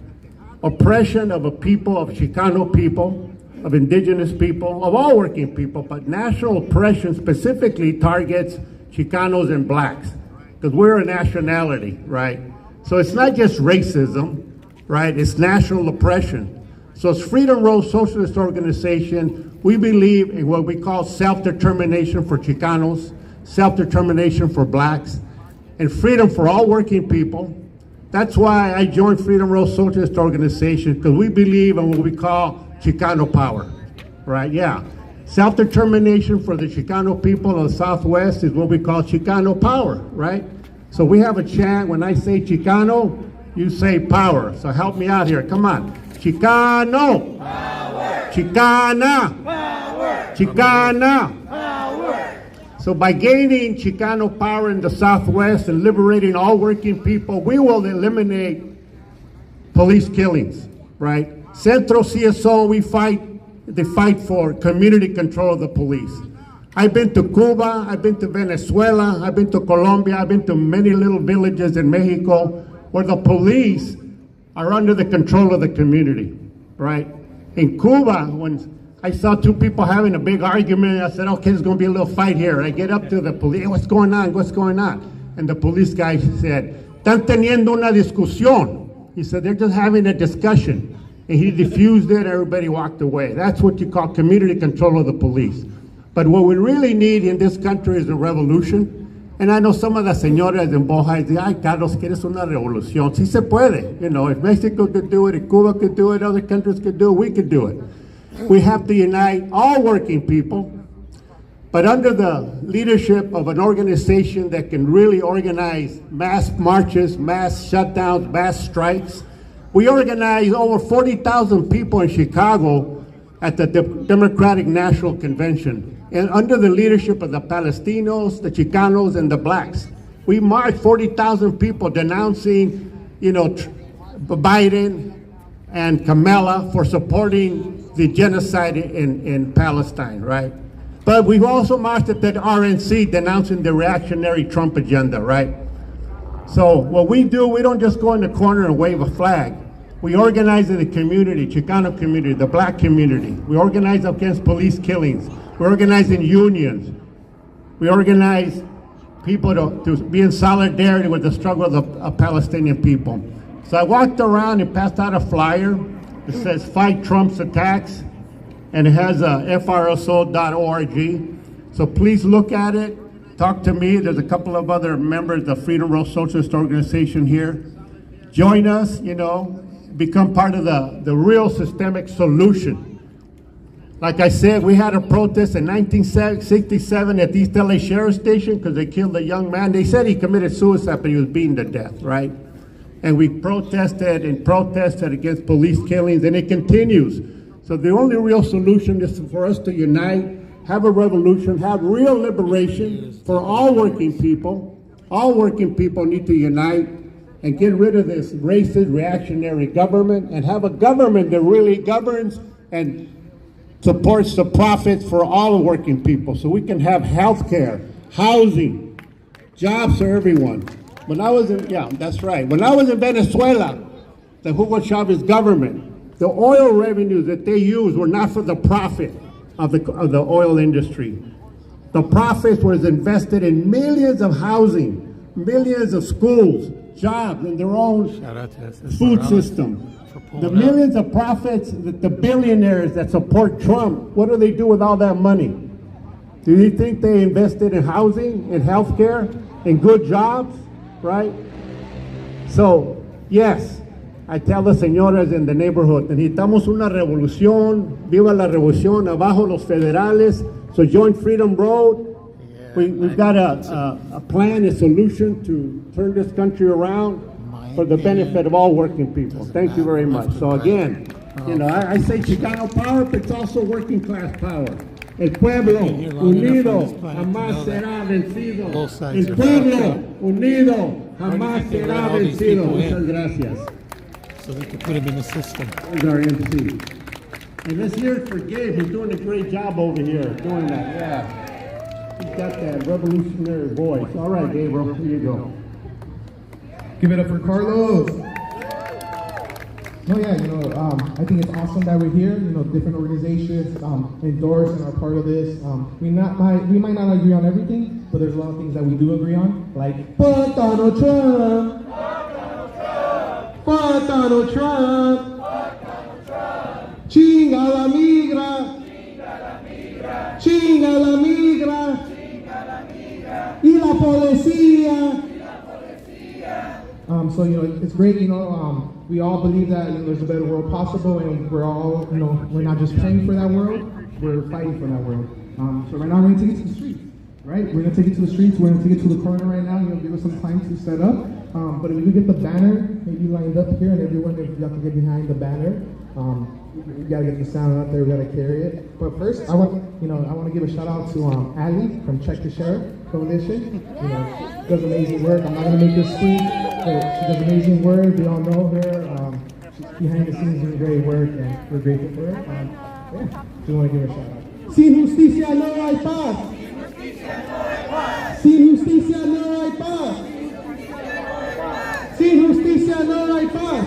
Oppression of a people, of Chicano people, of indigenous people, of all working people, but national oppression specifically targets Chicanos and blacks, because we're a nationality, right? So it's not just racism, right? It's national oppression. So it's Freedom Road Socialist Organization. We believe in what we call self-determination for Chicanos, self-determination for blacks, and freedom for all working people. That's why I joined Freedom Road Socialist Organization, because we believe in what we call Chicano power, right? Yeah. Self-determination for the Chicano people of the Southwest is what we call Chicano power, right? So we have a chant. When I say Chicano, you say power. So help me out here. Come on. Chicano. Power. Chicana. Power. Chicana. Power. So by gaining Chicano power in the Southwest and liberating all working people, we will eliminate police killings, right? Centro CSO, they fight for community control of the police. I've been to Cuba, I've been to Venezuela, I've been to Colombia, I've been to many little villages in Mexico where the police are under the control of the community, right? In Cuba, when I saw two people having a big argument, I said, okay, there's gonna be a little fight here. I get up to the police, hey, what's going on, what's going on? And the police guy said, están teniendo una discusión. He said, they're just having a discussion. And he diffused it, everybody walked away. That's what you call community control of the police. But what we really need in this country is a revolution. And I know some of the señoras en Boja say, ay, Carlos, ¿quieres una revolución? Sí se puede. You know, if Mexico could do it, if Cuba could do it, other countries could do it, we could do it. We have to unite all working people, but under the leadership of an organization that can really organize mass marches, mass shutdowns, mass strikes. We organized over 40,000 people in Chicago at the Democratic National Convention, and under the leadership of the Palestinos, the Chicanos, and the blacks. We marched 40,000 people denouncing, you know, Biden and Kamala for supporting the genocide in Palestine, right? But we've also marched at the RNC denouncing the reactionary Trump agenda, right? So what we do, we don't just go in the corner and wave a flag. We organize in the community, Chicano community, the black community. We organize against police killings. We organize in unions. We organize people to be in solidarity with the struggle of the Palestinian people. So I walked around and passed out a flyer that says Fight Trump's Attacks, and it has frso.org. So please look at it, talk to me. There's a couple of other members of the Freedom Road Socialist Organization here. Join us, you know, become part of the real systemic solution. Like I said, we had a protest in 1967 at the East LA Sheriff's Station because they killed a young man. They said he committed suicide, but he was beaten to death, right? And we protested and protested against police killings, and it continues. So the only real solution is for us to unite, have a revolution, have real liberation for all working people. All working people need to unite and get rid of this racist, reactionary government and have a government that really governs and supports the profits for all working people so we can have health care, housing, jobs for everyone. When I was in, yeah, that's right. When I was in Venezuela, the Hugo Chavez government, the oil revenues that they used were not for the profit of the oil industry. The profits was invested in millions of housing, millions of schools, jobs, and their own food system. The millions of profits that the billionaires that support Trump, what do they do with all that money? Do you think they invested in housing, in health care, in good jobs, right? So, yes, I tell the señoras in the neighborhood, necesitamos una revolución, viva la revolución, abajo los federales. So join Freedom Road. We've got a plan, a solution to turn this country around for the benefit of all working people. Thank you very much. So again, you know, I say Chicano power, but it's also working class power. El pueblo unido jamás será vencido. El pueblo unido jamás será vencido. Muchas gracias. So they can put him in the system. There's our MC. And let's hear it for Gabe, who's doing a great job over here, doing that, yeah. He's got that revolutionary voice. All right, Gabriel, here you go. Give it up for Carlos. No, yeah, you know, I think it's awesome that we're here. You know, different organizations endorse and are part of this. We might not agree on everything, but there's a lot of things that we do agree on, like fuck Donald Trump, fuck Donald Trump, chinga la migra, chinga la migra, y la policía. So, it's great, we all believe that there's a better world possible, and we're all, we're not just praying for that world, we're fighting for that world. So right now we're going to take it to the streets, right? We're going to take it to the streets, we're going to take it to the corner right now, give us some time to set up. But if we could get the banner maybe lined up here, and everyone, if y'all can get behind the banner, we got to get the sound out there, we got to carry it. But first, I want to give a shout out to Ali from Check the Sheriff Coalition. She does amazing work. I'm not going to make her speak, but she does amazing work. We all know her. She's behind the scenes doing great work, and we're grateful for her. Just want to give her a shout out. Sin justicia no hay paz. Sin justicia no hay paz. Sin justicia no hay paz.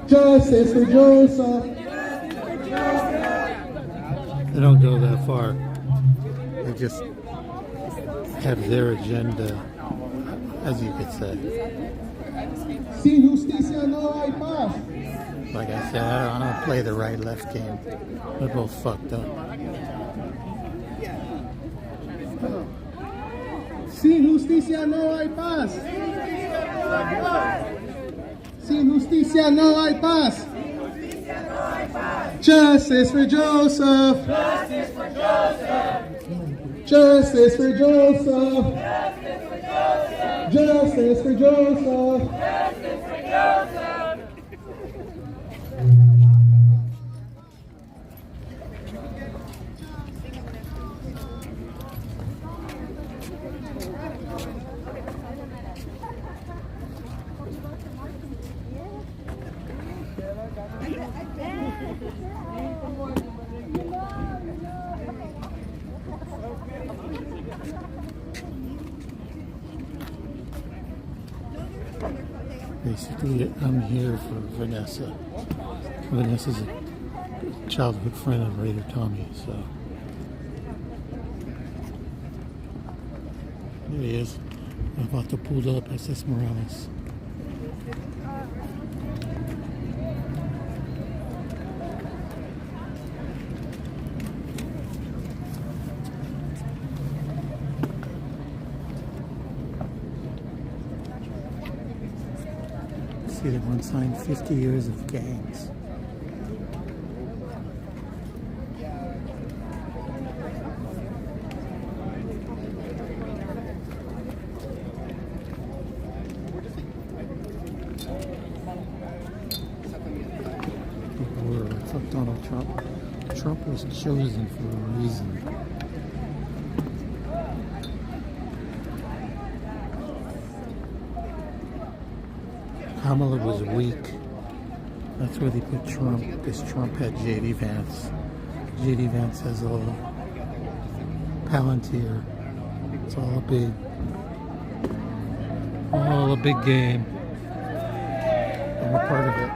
Justice for Joseph. They don't go that far. They just have their agenda, as you could say. Sin justicia no hay paz. Like I said, I don't play the right-left game. They're both fucked up. Sin justicia no hay paz. Sin justicia no hay paz. Justice for Joseph. Justice for Joseph. Justice for Joseph. Justice for Joseph. Justice for Joseph. Basically, I'm here for Vanessa. Vanessa's a childhood friend of Raider Tommy, so. There he is. I'm about to pull up SS Morales. See that one sign, 50 years of gangs. Fuck Donald Trump. Trump was chosen for a reason. Kamala was weak. That's where they put Trump, because Trump had J.D. Vance. J.D. Vance has all Palantir. It's all a big game. I'm a part of it.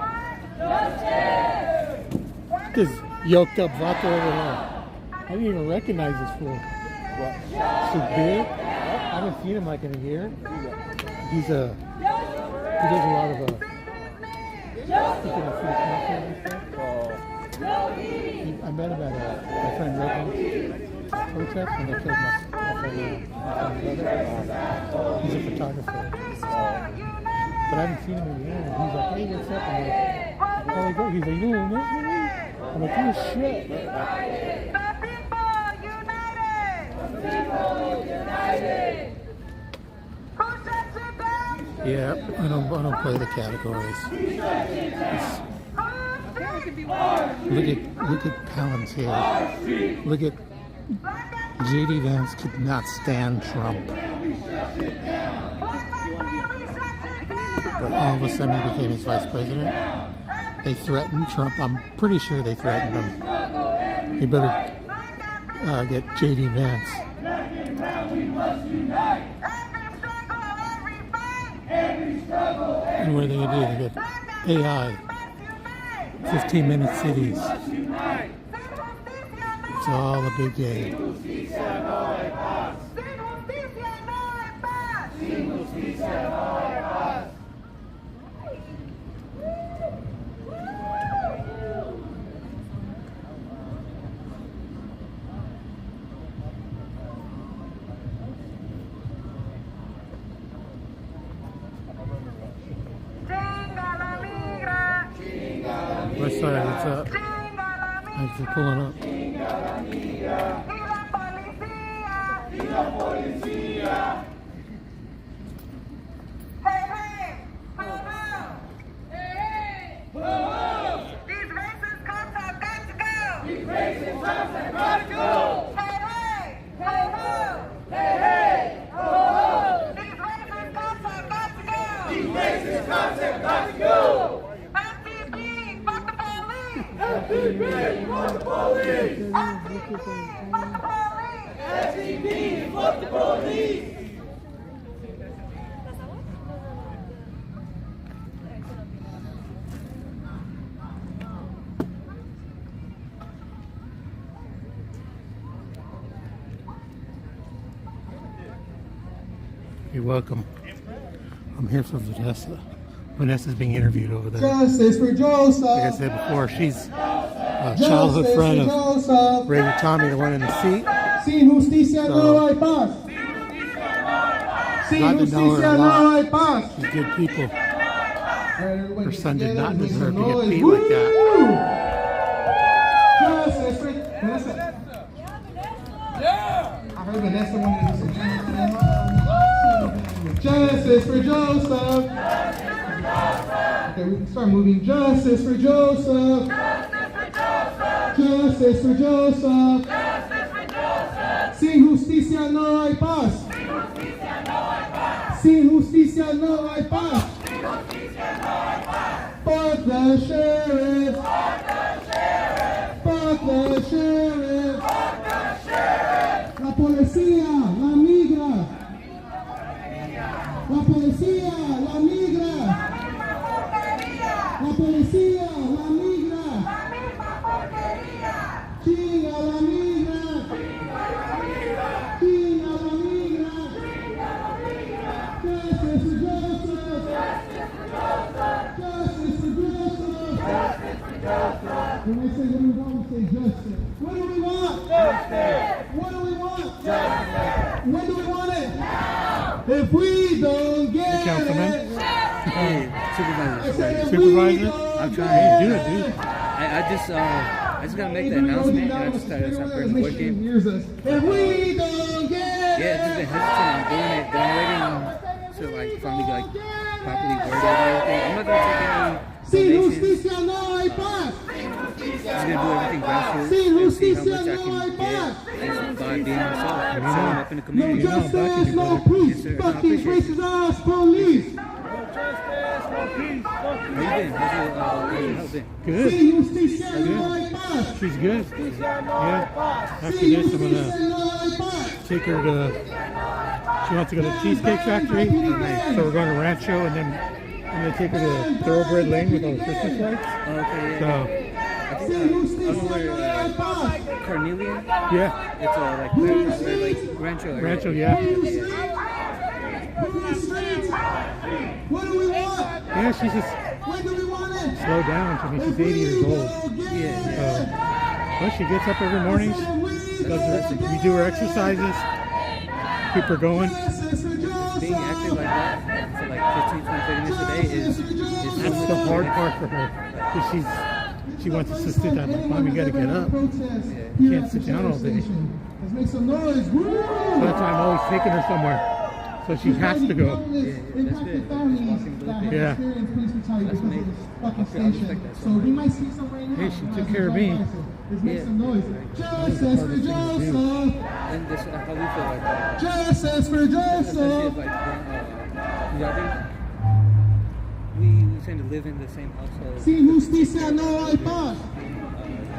This yoked up vodka over there. I didn't even recognize this fool. What? Subir? I haven't seen him like in a year. He does a lot of speaking of free content and stuff. I met him at my friend Reagan's protest when they killed my friend brother. He's a photographer. But I haven't seen him in a year. He's like, hey, what's up? I'm like, oh, go. He's like, you don't know me? I'm like, oh, shit. Yeah, I don't play the categories. Look at Palantir. Look at J.D. Vance could not stand Trump. But all of a sudden he became his vice president. They threatened Trump. I'm pretty sure they threatened him. He better get J.D. Vance. And what are they going to do? They get AI. 15-minute cities. It's all a big game. West side, what's up? Thanks for pulling up. You're welcome. I'm here for Vanessa. Vanessa's being interviewed over there. Justice for Joseph. Like I said before, she's a childhood friend of Ray Tommy, the one in the seat. Sin justicia no hay paz. Sin justicia no hay paz. She's good people. Her son did not deserve to get beat like that. Justice for Vanessa. I heard Vanessa wanted to do some justice for Joseph. Okay, we can start moving. Justice for Joseph. Justice for Joseph. Sin justicia no hay paz. Sin justicia no hay paz. Fuck the sheriff. Fuck the sheriff. La policía, la migra. La policía, la migra. La policía, la migra. Chinga la migra. Chinga la migra. Justice for Joseph. Justice for Joseph. When I say what do we want, we say justice. What do we want? Justice. What do we want? Justice. When do we want it? Now. If we don't get it. Hey, supervisor. Supervisor? I'm trying. Do it, dude. I just gotta make the announcement, and I just started playing the board game. If we don't get Yeah, I've just been hesitant on doing it, but I'm waiting to like finally like properly word everything. I'm not gonna take any donations. justicia no hay paz. Just gonna do everything grassroots Sin and see how justicia much I no hay can paz. get just by being myself and showing up in the No community. justice, no Yes, peace. sir. No, I Fucking appreciate it. racist ass police. How you been? How's your health been? Good. Sin justicia no hay paz. She's good. Yeah. After this, I'm gonna take her to. She wants to go to the Cheesecake Factory, so we're going to Rancho, and then I'm gonna take her to Thoroughbred Lane with all the Christmas lights. Oh, okay, yeah. So. I think I don't know Carnelian. Yeah. It's like Rancho. Right? Rancho, yeah. What do we want? Yeah, she's just When do we want it? slow down. I mean, she's 80 years old. Yeah. Well, she gets up every morning. We do her exercises. Keep her going. Being active like that for like 15, 20, 30 minutes a day is That's the hard part for her. Because she wants to sit down. I'm like, Mom, you gotta get up. You can't sit down all day. Let's make some noise. So that's why I'm always taking her somewhere. So she has to go. Yeah. So we might see some right now. Hey, she took care of me. Let's make some noise. Justice for Joseph. and this how we feel like Justice for Joseph. We tend to live in the same household. Sin justicia no hay paz.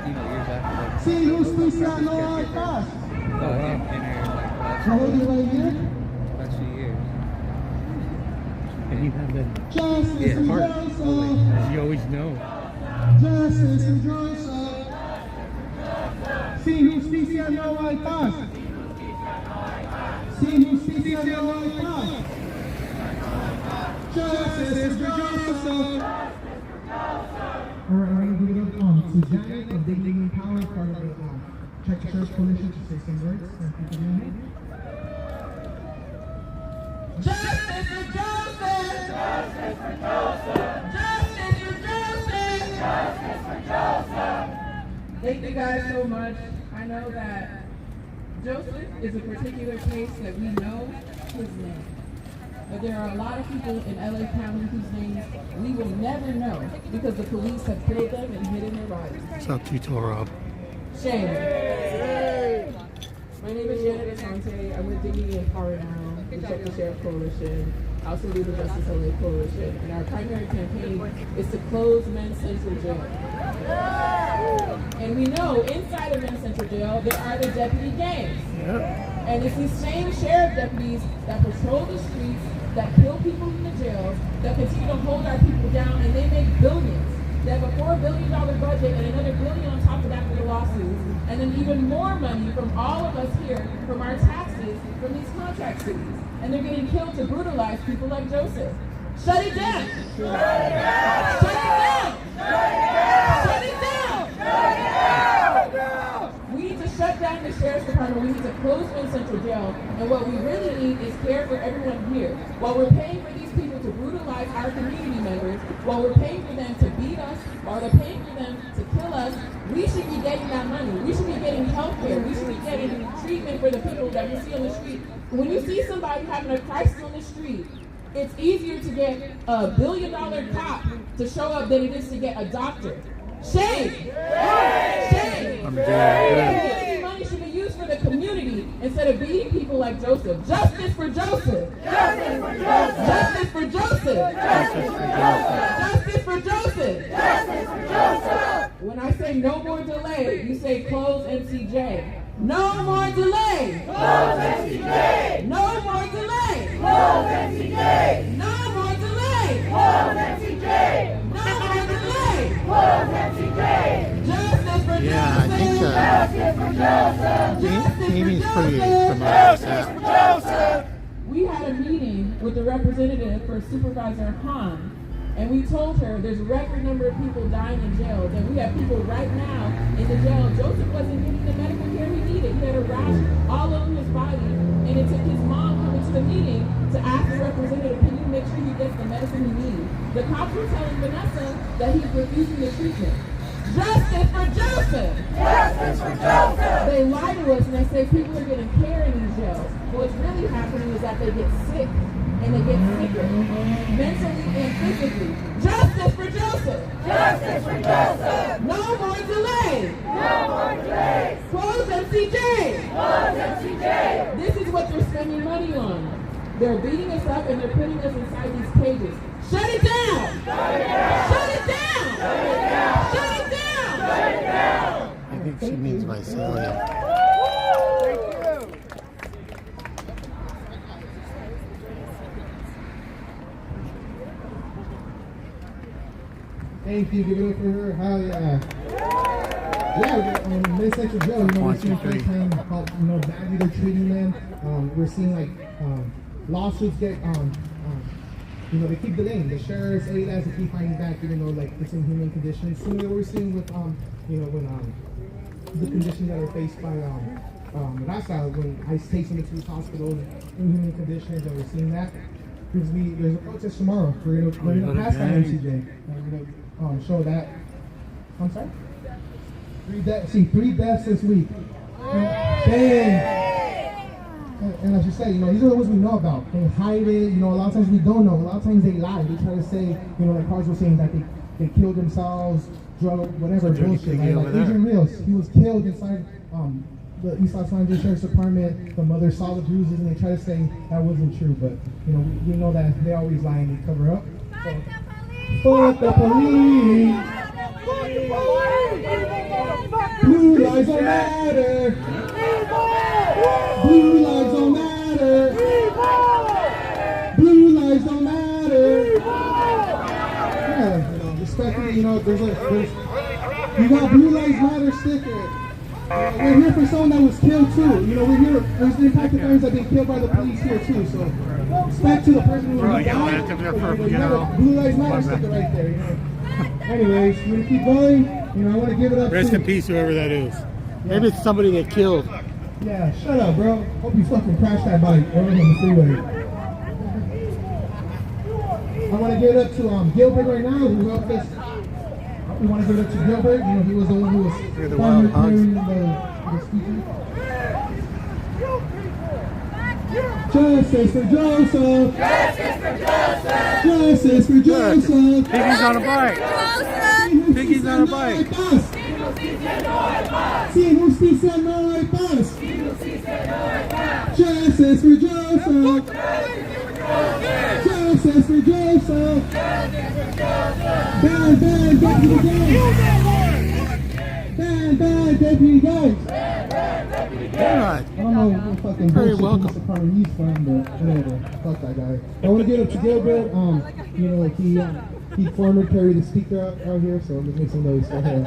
Years after like Sin justicia no hay paz. in her like How old are you right here? last few years. And you have that Justice for heart. Joseph. You always know. Justice for Joseph. Sin justicia no hay paz. Sin justicia no hay paz. Justice for Joseph. Alright, I'm going to give it up to Janet of Dignity Power, part of the Czech Church Coalition, to say some words. Thank you for doing it. Justice for Joseph! Justice for Joseph! Justice for Joseph! Justice for Thank you guys so much. I know that Joseph is a particular case that we know his name. But there are a lot of people in LA County whose names we will never know because the police have killed them and hidden their bodies. What's up, Tito Rob? Shame. My name is Janet Asante. I'm with Dignity and Power Now, the Check the Sheriff Coalition. I also lead the Justice LA Coalition. And our primary campaign is to close Men's Central Jail. And we know inside of Men's Central Jail, there are the deputy gangs. And it's these same sheriff deputies that patrol the streets, that kill people in the jails, that continue to hold our people down, and they make billions. They have a $4 billion budget and another $1 billion on top of that for the lawsuits, and then even more money from all of us here, from our taxes, from these contract cities. And they're getting killed to brutalize people like Joseph. Shut it down! Shut it down! Shut it down! Shut it down! Shut it down! We need to shut down the Sheriff's Department. We need to close Men's Central Jail. And what we really need is care for everyone here. While we're paying for these people to brutalize our community members, while we're paying for them to beat us, while they're paying for them to kill us, we should be getting that money. We should be getting health care. We should be getting treatment for the people that we see on the street. When you see somebody having a crisis on the street, it's easier to get a $1 billion cop to show up than it is to get a doctor. Shame! Shame! Community money should be used for the community instead of beating people like Joseph. Justice for Joseph! Justice for Joseph! Justice for Joseph! Justice for Joseph! Justice for Joseph! When I say no more delay, you say close MCJ. No more delay! Close MCJ! No more delay! Close MCJ! No more delay! Close MCJ! No more delay! Close MCJ! Justice for Joseph! Justice for Joseph! Amy's pretty familiar with that. We had a meeting with the representative for Supervisor Hahn, and we told her there's a record number of people dying in jail, that we have people right now in the jail. Joseph wasn't getting the medical care he needed. He had a rash all over his body, and it took his mom coming to the meeting to ask the representative, can you make sure he gets the medicine he needs? The cops were telling Vanessa that he's refusing the treatment. Justice for Joseph! Justice for Joseph! They lie to us and they say people are getting care in these jails. What's really happening is that they get sick. And they get sicker, mentally and physically. Justice for Joseph! Justice for Joseph! No more delay! No more delay! Close MCJ! Close MCJ! This is what they're spending money on. They're beating us up and they're putting us inside these cages. Shut it down! Shut it down! Shut it down! Shut it down! Shut it down! Shut it down! I think she means Visalia. Thank you, give it up for her. Hell yeah. Yeah, Men's Central Jail, we're seeing firsthand how, badly they're treating them. We're seeing lawsuits get, they keep delaying. The sheriffs, ADAS, they keep fighting back, even though it's inhuman conditions. Similarly, we're seeing with, when the conditions that are faced by Raza, when ICE takes them into these hospitals, inhuman conditions, and we're seeing that. There's a protest tomorrow. We're gonna pass that MCJ. We're gonna show that. I'm sorry? 3 deaths this week. And as you say, these are the ones we know about. They hide it, a lot of times we don't know. A lot of times they lie. They try to say, like Carlos was saying, that they killed themselves, drug, whatever bullshit. Like Adrian Rios, he was killed inside the East Los Angeles Sheriff's Department. The mother saw the bruises and they try to say that wasn't true, but we know that they always lie and they cover up. So, fuck the police! Blue lives don't matter! Blue lives don't matter! Blue lives don't matter! Yeah, respectfully, you got Blue Lives Matter sticker. We're here for someone that was killed too. We're here. There's the impacted families that have been killed by the police here too. So respect to the person who died. You have a Blue Lives Matter sticker right there. Anyways, we're gonna keep going. I want to give it up. Rest in peace, whoever that is. Maybe it's somebody that killed. Yeah, shut up, bro. Hope you fucking crash that bike over on the freeway. I want to give it up to Gilbert right now, who helped us we want to give it up to Gilbert. You know, he was the one who was carrying the speaker. Justice for Joseph! Justice for Joseph! Justice for Joseph! Piggy's on a bike! Piggy's on a bike! Sin justicia no hay paz! Justice for Joseph! Justice for Joseph! Bad, bad, deputy guys! Bad, bad, deputy guys! I don't know what fucking bullshit Mr. Carter he's from, but whatever. Fuck that guy. I want to give it to Gilbert. You know, like he former carried the speaker out here, so let's make some noise. Go ahead.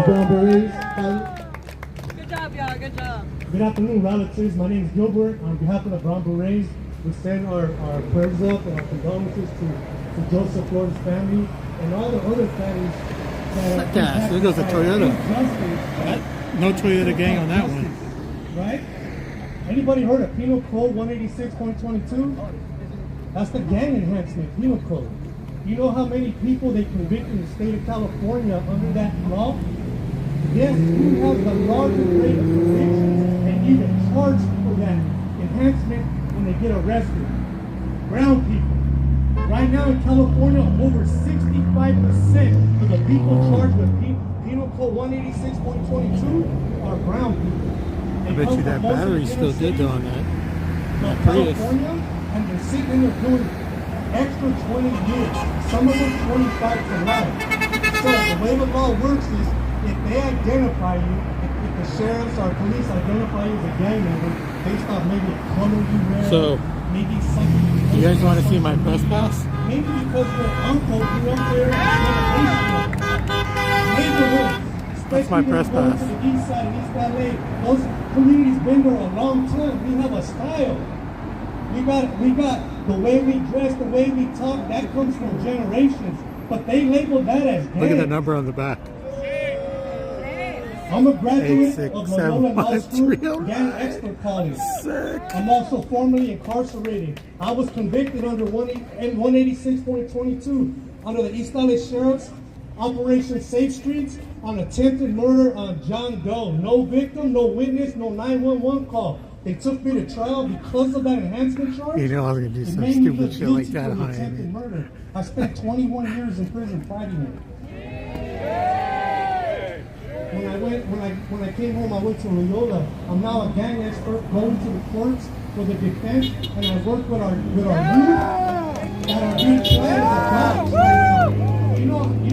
Brown Berets. Good job, y'all. Good job. Good afternoon, relatives. My name is Gilbert. On behalf of the Brown Berets, we send our prayers up and our condolences to Joseph Florida's family and all the other families that Yeah, there goes a Toyota. No Toyota gang on that one. Right? Anybody heard of Penal Code 186.22? That's the gang enhancement, Penal Code. You know how many people they convict in the state of California under that law? Yes, we have the largest rate of convictions and even charge people that enhancement when they get arrested. Brown people. Right now in California, over 65% of the people charged with Penal Code 186.22 are brown people. I bet you that battery still good on that. That Prius. California, and they're sitting in there doing extra 20 years. Some of them 25 to life. So the way the law works is if they identify you, if the sheriffs or police identify you as a gang member based on maybe a color you wear, so, maybe something. You guys want to see my press pass? Maybe because your uncle grew up there in the neighborhood. That's my press pass. To the east side of East LA, those communities been there a long time. We have a style. We got the way we dress, the way we talk. That comes from generations. But they label that as gay. Look at the number on the back. I'm a graduate of Loyola Law School, Gang Expert College. I'm also formerly incarcerated. I was convicted under 186.22 under the East LA Sheriff's Operation Safe Streets on attempted murder on John Doe. No victim, no witness, no 911 call. They took me to trial because of that enhancement charge. You know I was going to do some stupid shit like that on attempted murder. I spent 21 years in prison fighting it. When I came home, I went to Loyola. I'm now a gang expert, going to the courts for the defense, and I work with our youth that are being tried as adults. You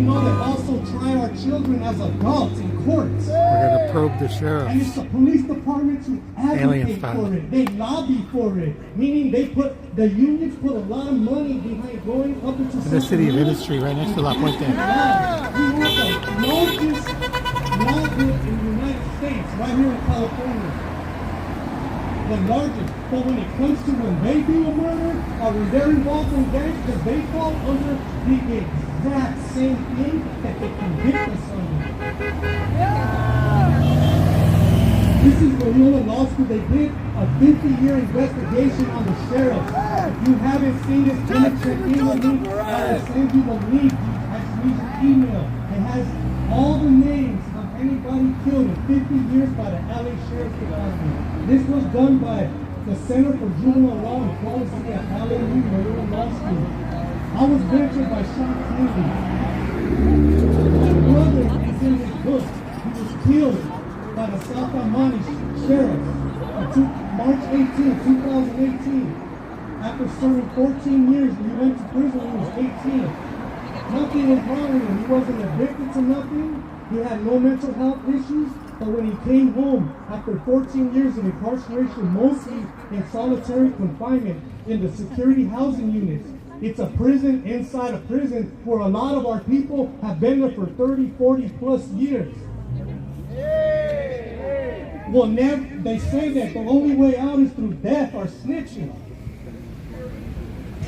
know they also try our children as adults in courts. We're going to probe the sheriff. And it's the police department to advocate for it. They lobby for it. Meaning the unions put a lot of money behind going up into the city of industry right next to La Puente. We have the largest law group in the United States, right here in California. The largest. But when it comes to when they do a murder or when they're involved in gangs, because they fall under the exact same thing that they convict us under. This is Loyola Law School. They did a 50-year investigation on the sheriff. If you haven't seen this, please check in with me. I will send you the link. I read your email. It has all the names of anybody killed in 50 years by the LA Sheriff's Department. This was done by the Center for Juvenile Law and Policy at LA Loyola Law School. I was mentored by Sean Kennedy. My brother is in his book. He was killed by the South Miami Sheriff on March 18, 2018. After serving 14 years, he went to prison when he was 18. Nothing was wrong with him. He wasn't addicted to nothing. He had no mental health issues. But when he came home after 14 years of incarceration, mostly in solitary confinement in the security housing units, it's a prison inside a prison where a lot of our people have been there for 30, 40 plus years. Well, they say that the only way out is through death or snitching.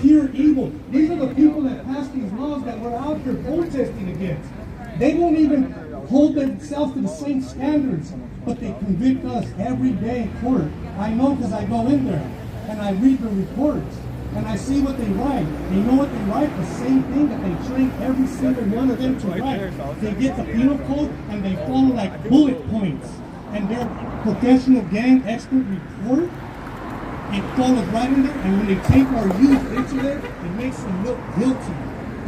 Pure evil. These are the people that passed these laws that we're out here protesting against. They won't even hold themselves to the same standards, but they convict us every day in court. I know because I go in there and I read the reports. and I see what they write. They know what they write, the same thing that they train every single one of them to write. They get the penal code and they follow like bullet points. And their professional gang expert report, it follows right in there, and when they take our youth into there, it makes them look guilty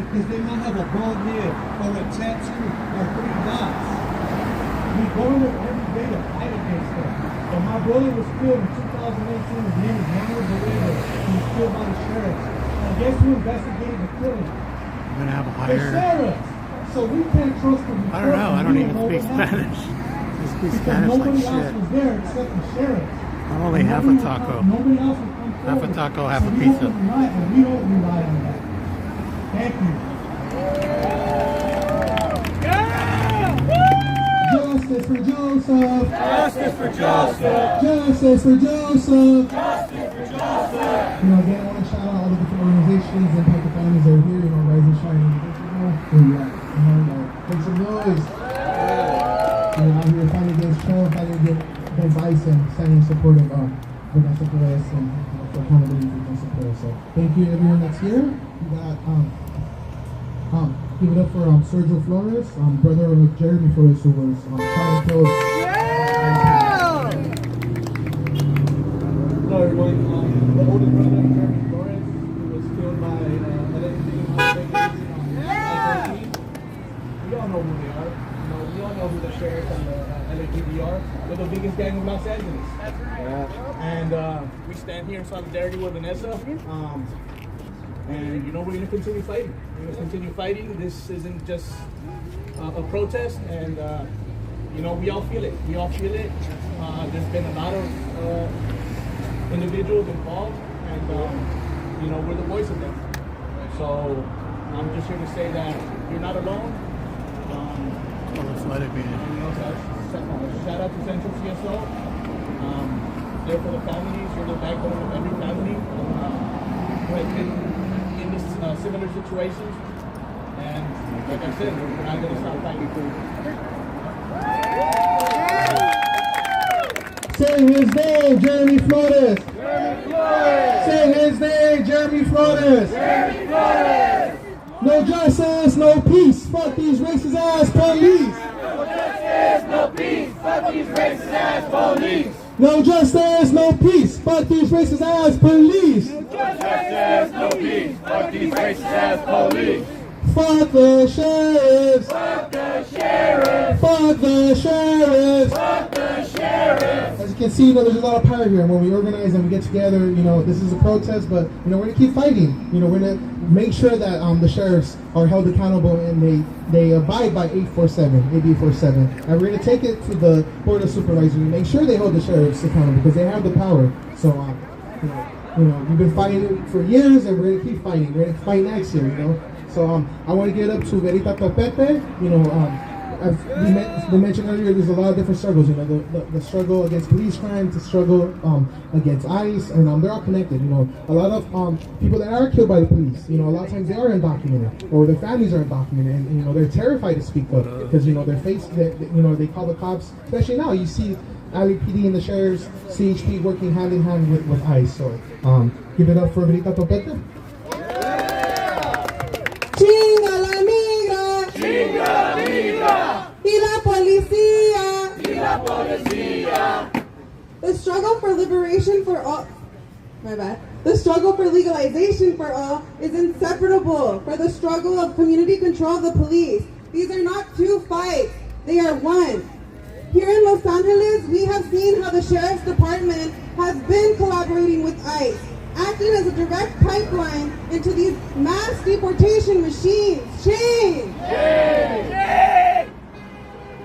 because they might have a bald head or a tattoo or 3 dots. We go in there every day to fight against them. And my brother was killed in 2018. His name is Manuel Barrera. He was killed by the sheriff. And guess who investigated the killing? I'm gonna have a The higher. sheriff. So we can't trust the report. I don't know. I don't even speak Spanish. I speak Spanish like nobody shit. else was there except the sheriff. I'm only half a taco. Nobody else would come Half a forward. taco, half So a we pizza. don't rely on- We don't rely on that. Thank you. Justice for Joseph. Justice for Joseph. Justice for Joseph. Justice for Joseph. You know, again, I want to shout out all the different organizations and type of families that are here. You know, Rise and Shine Individual. Make some noise. You know, out here fighting against Trump, fighting against ICE, and standing in support of JOSEPH PEREZ and for accountability for JOSEPH PEREZ. So thank you everyone that's here. We got give it up for Sergio Flores, brother of Jeremy Flores, who was shot and killed. Hello everyone. The older brother of Jeremy Flores, who was killed by LAPD. We all know who they are. You know, we all know who the sheriff and the LAPD are. They're the biggest gang of Los Angeles. And we stand here in solidarity with Vanessa. And you know, we're going to continue fighting. We're going to continue fighting. This isn't just a protest, and you know, we all feel it. We all feel it. There's been a lot of individuals involved, and you know, we're the voice of them. So I'm just here to say that you're not alone. Let's let it be. You know, shout out to Central CSO. There for the families. You're the backbone of every family. In this similar situations, and like I said, we're not going to stop fighting. Say his name, Jeremy Flores. Say his name, Jeremy Flores. No justice, no peace. Fuck these racist ass police. No justice, no peace. Fuck these racist ass police. No justice, no peace. Fuck these racist ass police. No justice, no peace. Fuck these racist ass police. Fuck the sheriffs. Fuck the sheriffs. Fuck the sheriffs. Fuck the sheriffs. As you can see, you know, there's a lot of power here. And when we organize and we get together, you know, this is a protest, but, you know, we're going to keep fighting. You know, we're going to make sure that the sheriffs are held accountable and they abide by 847, AB 847. And we're going to take it to the Board of Supervisors and make sure they hold the sheriffs accountable because they have the power. So, you know, we've been fighting for years and we're going to keep fighting. We're going to fight next year, you know. So I want to get up to Verita Topete. You know, as we mentioned earlier, there's a lot of different struggles. You know, the struggle against police crime, the struggle against ICE, and they're all connected. You know, a lot of people that are killed by the police, you know, a lot of times they are undocumented, or their families are undocumented, and you know, they're terrified to speak up because you know they're you know, they call the cops. Especially now, you see LAPD and the sheriffs, CHP working hand in hand with ICE. So give it up for Verita Topete. Chinga la migra, Chinga la migra, y la policía, y la policía. The struggle for liberation for all, the struggle for legalization for all is inseparable from the struggle of community control of the police. These are not two fights, they are one. Here in Los Angeles, we have seen how the Sheriff's Department has been collaborating with ICE, acting as a direct pipeline into these mass deportation machines. Shame! Shame! Shame!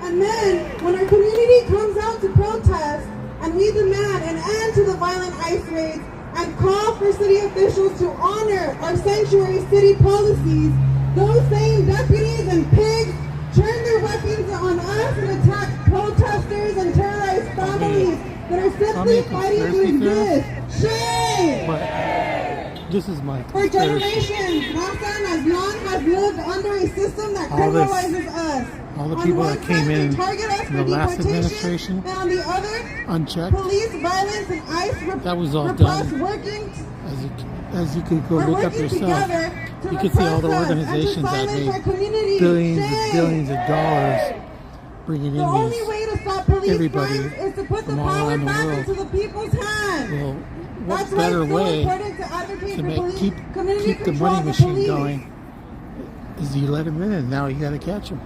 And then, when our community comes out to protest, and we demand an end to the violent ICE raids, and call for city officials to honor our sanctuary city policies, those same deputies and pigs turn their weapons on us and attack protesters and terrorize families that are simply fighting to exist. Shame! This is my For generations, Boston as long has lived under a system that criminalizes us. All the people that came in the last administration, and on the other, unchecked, police violence and ICE that was all done. Working as you could go look up yourself, you could see all the organizations that made billions and billions of dollars bringing in these everybody is to put the from all power around the back world. into the people's hands. Well, what That's better way to make keep the money machine going is you let them in, and now you got to catch them.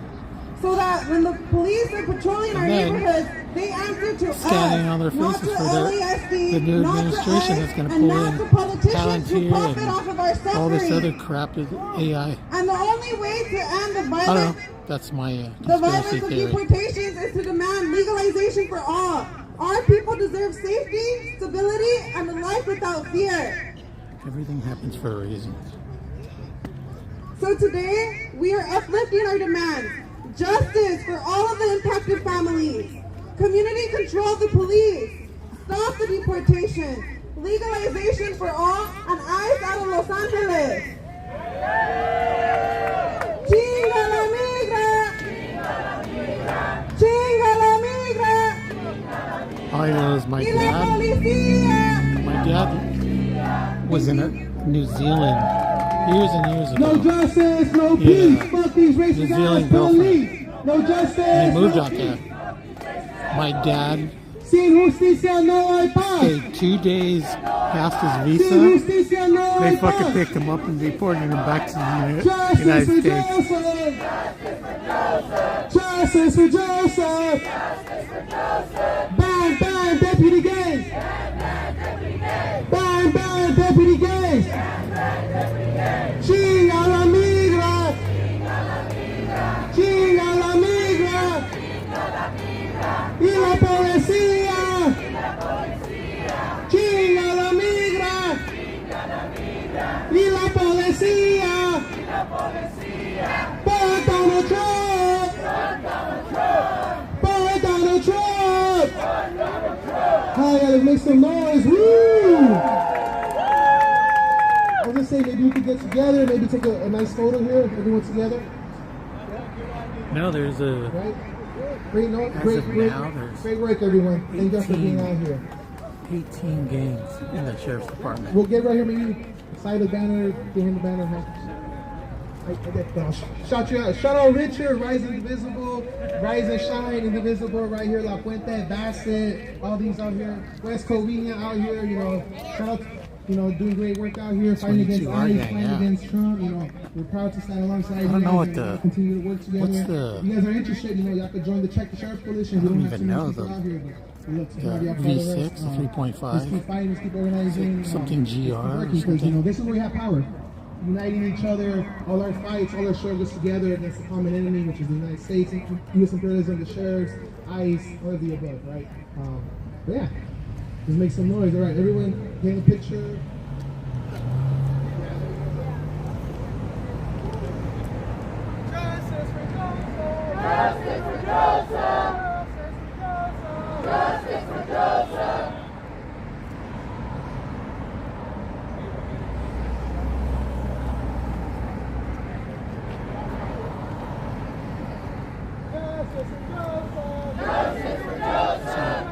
So that when the police are patrolling our neighborhoods, they answer to scanning us, on their not faces to for LASD, the new not administration to that's going to and pull not in to politicians who Palantir profit off of our and all this suffering. other crap is AI. And the only way to end the I don't violence, know. That's my the violence conspiracy of theory. deportations is to demand legalization for all. Our people deserve safety, stability, and a life without fear. Everything happens for a reason. So today, we are uplifting our demands. Justice for all of the impacted families. Community control of the police. Stop the deportation. Legalization for all and ICE out of Los Angeles. Chinga la migra! Chinga la migra! All I know is my dad was in New Zealand years and years ago. No justice, no peace. Fuck these racist ass police. No justice. And he moved out there. My dad Sin justicia no hay paz. stayed 2 days past his visa. Sin justicia no hay They fucking paz. picked him up and deported him back to the Justice United for States. Joseph. Justice for Joseph. Bang, bang, Deputy Gaines. Bang, bang, Deputy Gaines. Chinga la migra. Chinga la migra. Y la policía. Chinga la migra. Y la policía. Por Donald Trump. Por Donald Trump. Hi, let's make some noise. Woo! I was just saying, maybe we could get together, maybe take a nice photo here, everyone together. No, there's a. Right? Great, no, As great, of great, now, there's great work, everyone. Thank you for being out here. 18 games in the sheriff's department. We'll get right here, maybe side of the banner, behind the banner. Shout you out. Shout out Richard, Rise Indivisible, Rise and Shine, Indivisible, right here, La Puente, Bassett, all these out here. West Covina out here, you know. Shout out, you know, doing great work out here, fighting against ICE, fighting against Trump, you know. We're proud to stand alongside you. I don't know what and the. continue to work together. What's the. You guys are interested, you know, y'all could join the Check the Sheriff Coalition. I don't even know the. V6, Let's keep 3.5, fighting, let's keep organizing. something GR or Because, you know, something. this is where we have power. Uniting each other, all our fights, all our struggles together against the common enemy, which is the United States, U.S. imperialism, the sheriffs, ICE, all of the above, right? But yeah, just make some noise. All right, everyone, get a picture. Justice for Joseph! Justice for Joseph! Justice for Joseph! Justice for Joseph!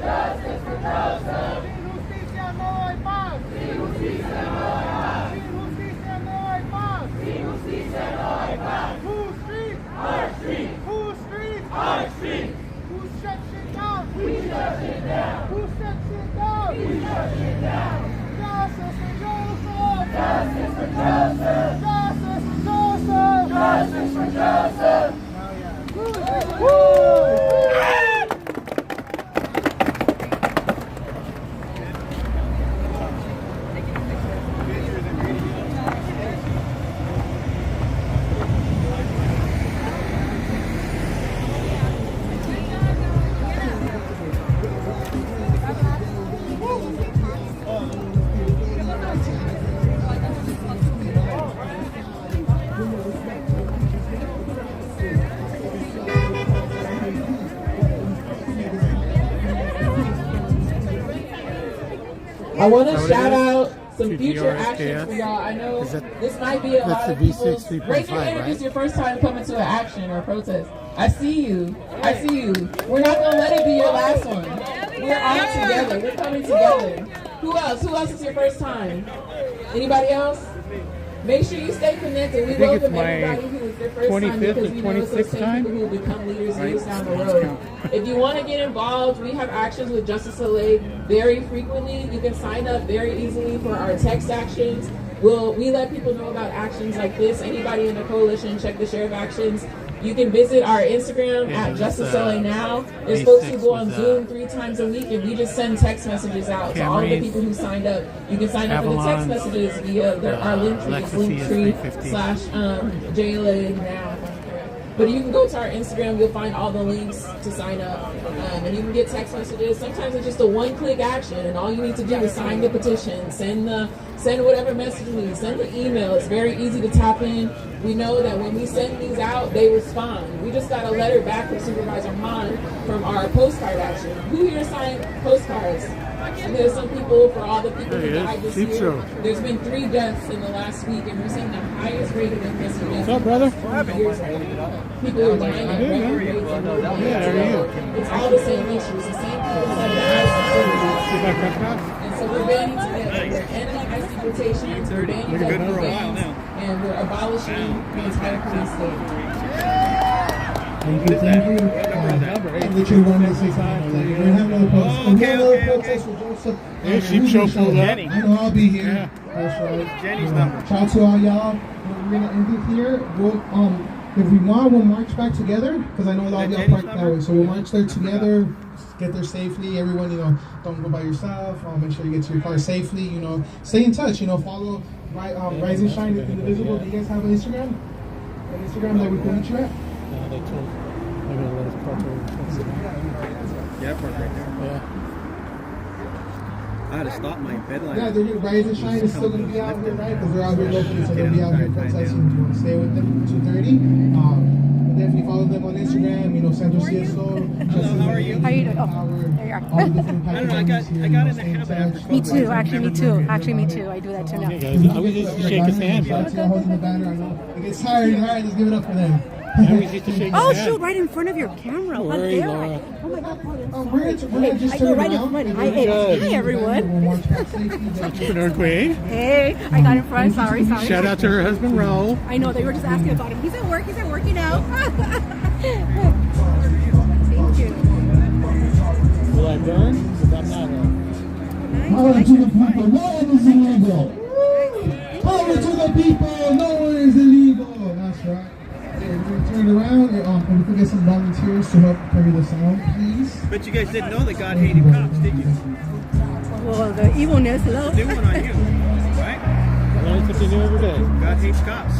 Justice for Joseph! Sin justicia no hay paz! Sin justicia no hay paz! Sin justicia no hay paz! Sin justicia no hay paz! Whose street? Our street! Whose street? Our street! Who shut shit down? We shut shit down! Who shut shit down? We shut shit down! Justice for Joseph! Justice for Joseph! Justice for Joseph! Justice for Joseph! Woo! I want to shout out some future actions for y'all. I know this might be a lot of people. Raise your hand if it's your first time coming to an action or a protest. I see you. I see you. We're not gonna let it be your last one. We're on together. We're coming together. Who else? Who else is your first time? Anybody else? Make sure you stay connected. We welcome everybody who is their first time because we know it's those same people who will become leaders years down the road. If you want to get involved, we have actions with Justice LA very frequently. You can sign up very easily for our text actions. We let people know about actions like this. Anybody in the coalition, check the share of actions. You can visit our Instagram at Justice LA Now. There's folks who go on Zoom 3 times a week, and we just send text messages out to all of the people who signed up. You can sign up for the text messages via our link tree, linktree/JLA Now. But you can go to our Instagram, you'll find all the links to sign up, and you can get text messages. Sometimes it's just a one-click action, and all you need to do is sign the petition, send whatever message you need, send the email. It's very easy to tap in. We know that when we send these out, they respond. We just got a letter back from Supervisor Hahn from our postcard action. Who here signed postcards? And there's some people, for all the people who died this year, there's been 3 deaths in the last week, and we're seeing the highest rate of infection. What's up, brother? People are dying at record rates. It's all the same issues, the same people that are and so we're banding together. We're ending ICE deportations, we're banning deadly bans, and we're abolishing the entire police state. Thank you. I'm literally wanting to say something. We're having another protest. We're having another protest with Joseph. Yeah, sheep show pulled up. I know I'll be here. That's right. Jenny's number. Shout out to all y'all. We're gonna end it here. We'll, if we want, we'll march back together because I know a lot of y'all parked that way. So we'll march there together. Get there safely. Everyone, don't go by yourself. Make sure you get to your car safely. Stay in touch. Follow Rise and Shine Indivisible. Do you guys have an Instagram? An Instagram that we can reach you at? They told they're gonna let us park over. Yeah, park right there. Yeah. I had to stop my bed line. Yeah, they're gonna Rise and Shine is still gonna be out here, right? Because they're out here locally, so they'll be out here protesting. You want to stay with them 2:30. Definitely follow them on Instagram. Central CSO. Hello, how are you? How are you doing? Oh, there you are. I don't know. I got in the habit after. Me too. Actually, me too. Actually, me too. I do that too now. I was just to shake his hand. Holding the banner. I know it gets tired. All right, let's give it up for them. Oh shoot! Right in front of your camera. How dare I? Oh my God! We're just I go right in front. Hi everyone. Entrepreneur Queen. Hey, I got in front. Sorry. Shout out to her husband Raul. I know they were just asking about him. He's at work. He's at work now. Thank you. Will I burn? Because I'm not Power to the people. No one is illegal. Power to the people. No one is illegal. That's right. We're going to turn around and we can get some volunteers to help carry the sound, please. But you guys didn't know that God hated cops, did you? Well, the evilness, love. New one on you, right? Learn something new every day. God hates cops.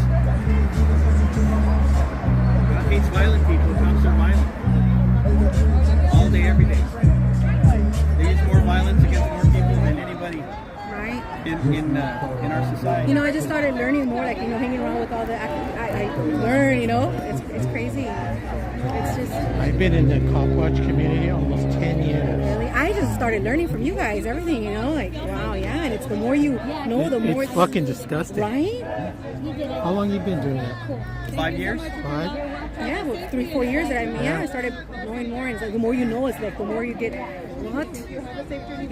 God hates violent people. Cops are violent. All day, every day. They use more violence against more people than anybody. Right. In our society. I just started learning more, hanging around with all the I learn, it's crazy. It's just. I've been in the cop watch community almost 10 years. Really, I just started learning from you guys, everything, wow, yeah, and it's the more you know, the more it's fucking disgusting. Right? How long you been doing that? 5 years? 5? Yeah, well, 3-4 years that I started knowing more, and it's like the more you know, it's like the more you get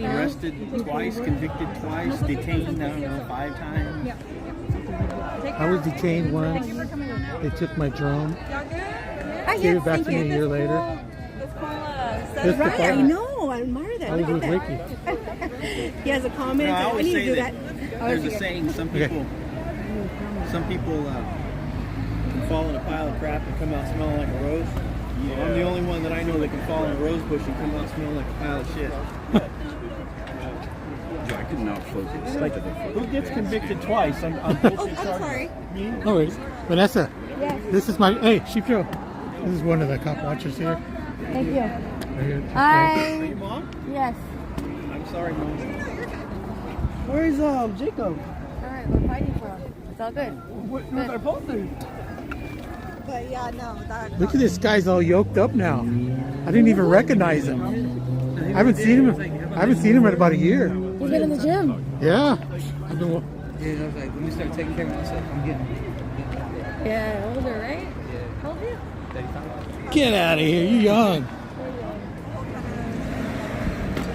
arrested twice, convicted twice, detained 5 times. I was detained once. They took my drone. Gave it back to me a year later. Right, I know. I admire that. I was with Ricky. He has a comment. I always say that there's a saying. Some people can fall in a pile of crap and come out smelling like a rose. Yeah. I'm the only one that I know that can fall in a rose bush and come out smelling like a pile of shit. I could not focus. Who gets convicted twice? I'm sorry. Me? No worries. Vanessa, yes. This is my... Hey, Sheep Joe. This is one of the cop watchers here. Thank you. Hi. Are you Mom? Yes. I'm sorry, Mom. Where's Jacob? Alright, we're fighting for him. It's all good. Where's our poster? But yeah, no. Look at this guy's all yoked up now. I didn't even recognize him. I haven't seen him in about a year. He's been in the gym. Yeah. I've the one. Yeah, I was like, let me start taking care of myself. I'm getting Yeah, older, right? Yeah. How old are you? 35. Get out of here. You're young.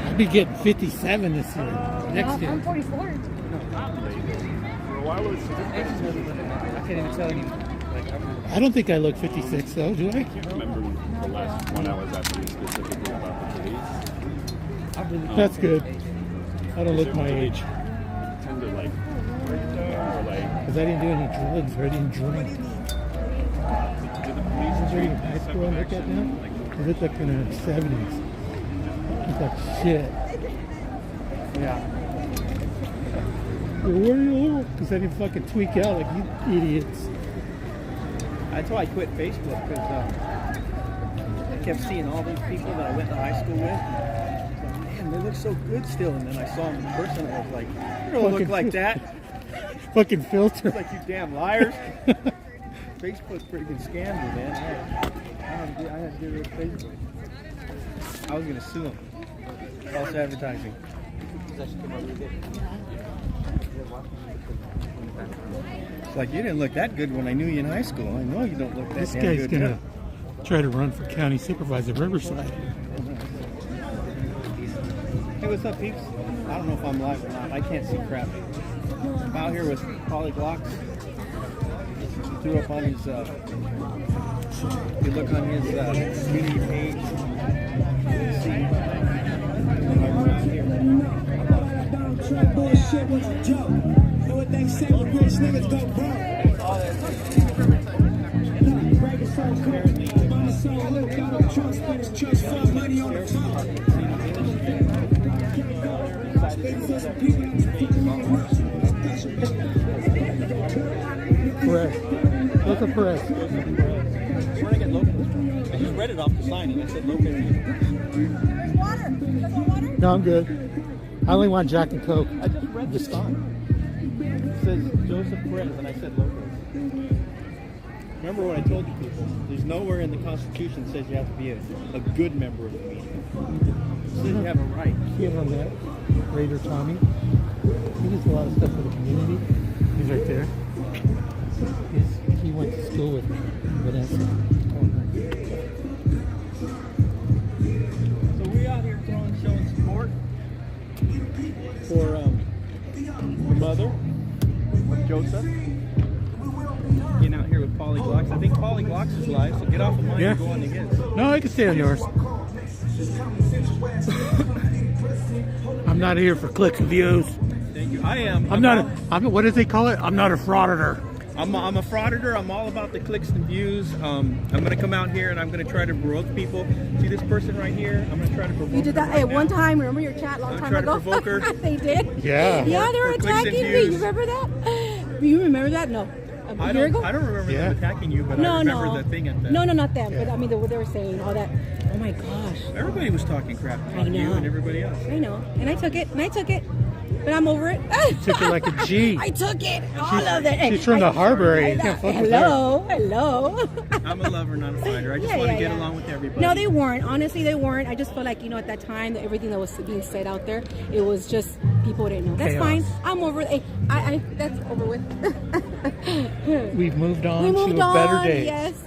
I'll be getting 57 this year. Next year. I'm 44. For a while, it's I can't even tell you. Like, I don't think I look 56 though, do I? I can't remember the last one I was asking specifically about the police. That's good. I don't look my age. Tend to like right there or like. Because I didn't do any drugs or I didn't drink. Do the Is police there even treat high school I separate look at action? now? I look like in the 70s. Look like shit. yeah. Where are you? Because I didn't fucking tweak out like you idiots. That's why I quit Facebook, because I kept seeing all these people that I went to high school with. Man, they look so good still. And then I saw them in person, and I was like, you don't look like that. Fucking filter. It's like, you damn liars. Facebook freaking scammed me, man. I had to get rid of Facebook. I was going to sue them. False advertising. It's like, you didn't look that good when I knew you in high school. I know you don't look that This damn guy's good gonna now. try to run for county supervisor Riverside. Hey, what's up, peeps? I don't know if I'm live or not. I can't see crap. I'm out here with Polyglocks. He threw up on his, if you look on his community page, you can see I'm out here. Bullshit was a joke. Know what they say when rich niggas go broke. Breaking so cool. Money so low, got a truck, spending trust fund money on the phone. Perez. Joseph Perez. Where did I get locals from? I just read it off the sign and it said locals. No, I'm good. I only want Jack and Coke. I just read the sign. It says Joseph Perez and I said locals. Remember what I told you people? There's nowhere in the Constitution that says you have to be a good member of the media. It says you have a right. Kid on that. Raider Tommy. He does a lot of stuff for the community. He's right there. He went to school with Vanessa. So we out here showing support for the mother of Joseph. Getting out here with Polyglocks. I think Polyglocks is live, so get off of mine and go on to his. No, I can stay on yours. I'm not here for clicks and views. Thank you. I am. What do they call it? I'm not a frauditor. I'm a frauditor. I'm all about the clicks and views. I'm going to come out here and I'm going to try to provoke people. See this person right here? I'm going to try to provoke her. You did that right at one now. time. Remember your chat long time try ago? to provoke her. They did. Yeah. Yeah, they were For clicks and attacking me. views. You remember that? You remember that? No. A year ago? I don't remember them attacking you, but I remember the thing at the... No, not them. But I mean, what they were saying, all that. Oh my gosh. Everybody was talking crap about you and everybody else. I know. And I took it. But I'm over it. Took it like a G. I took it. All of it. She's from the harbor area. You can't fuck with her. Hello. I'm a lover, not a fighter. I just want to get along with everybody. No, they weren't. Honestly, they weren't. I just felt like, at that time, that everything that was being said out there, it was just people didn't know. That's Chaos. fine. I'm over it. I that's over with. We've moved on We moved to a better on, day. yes.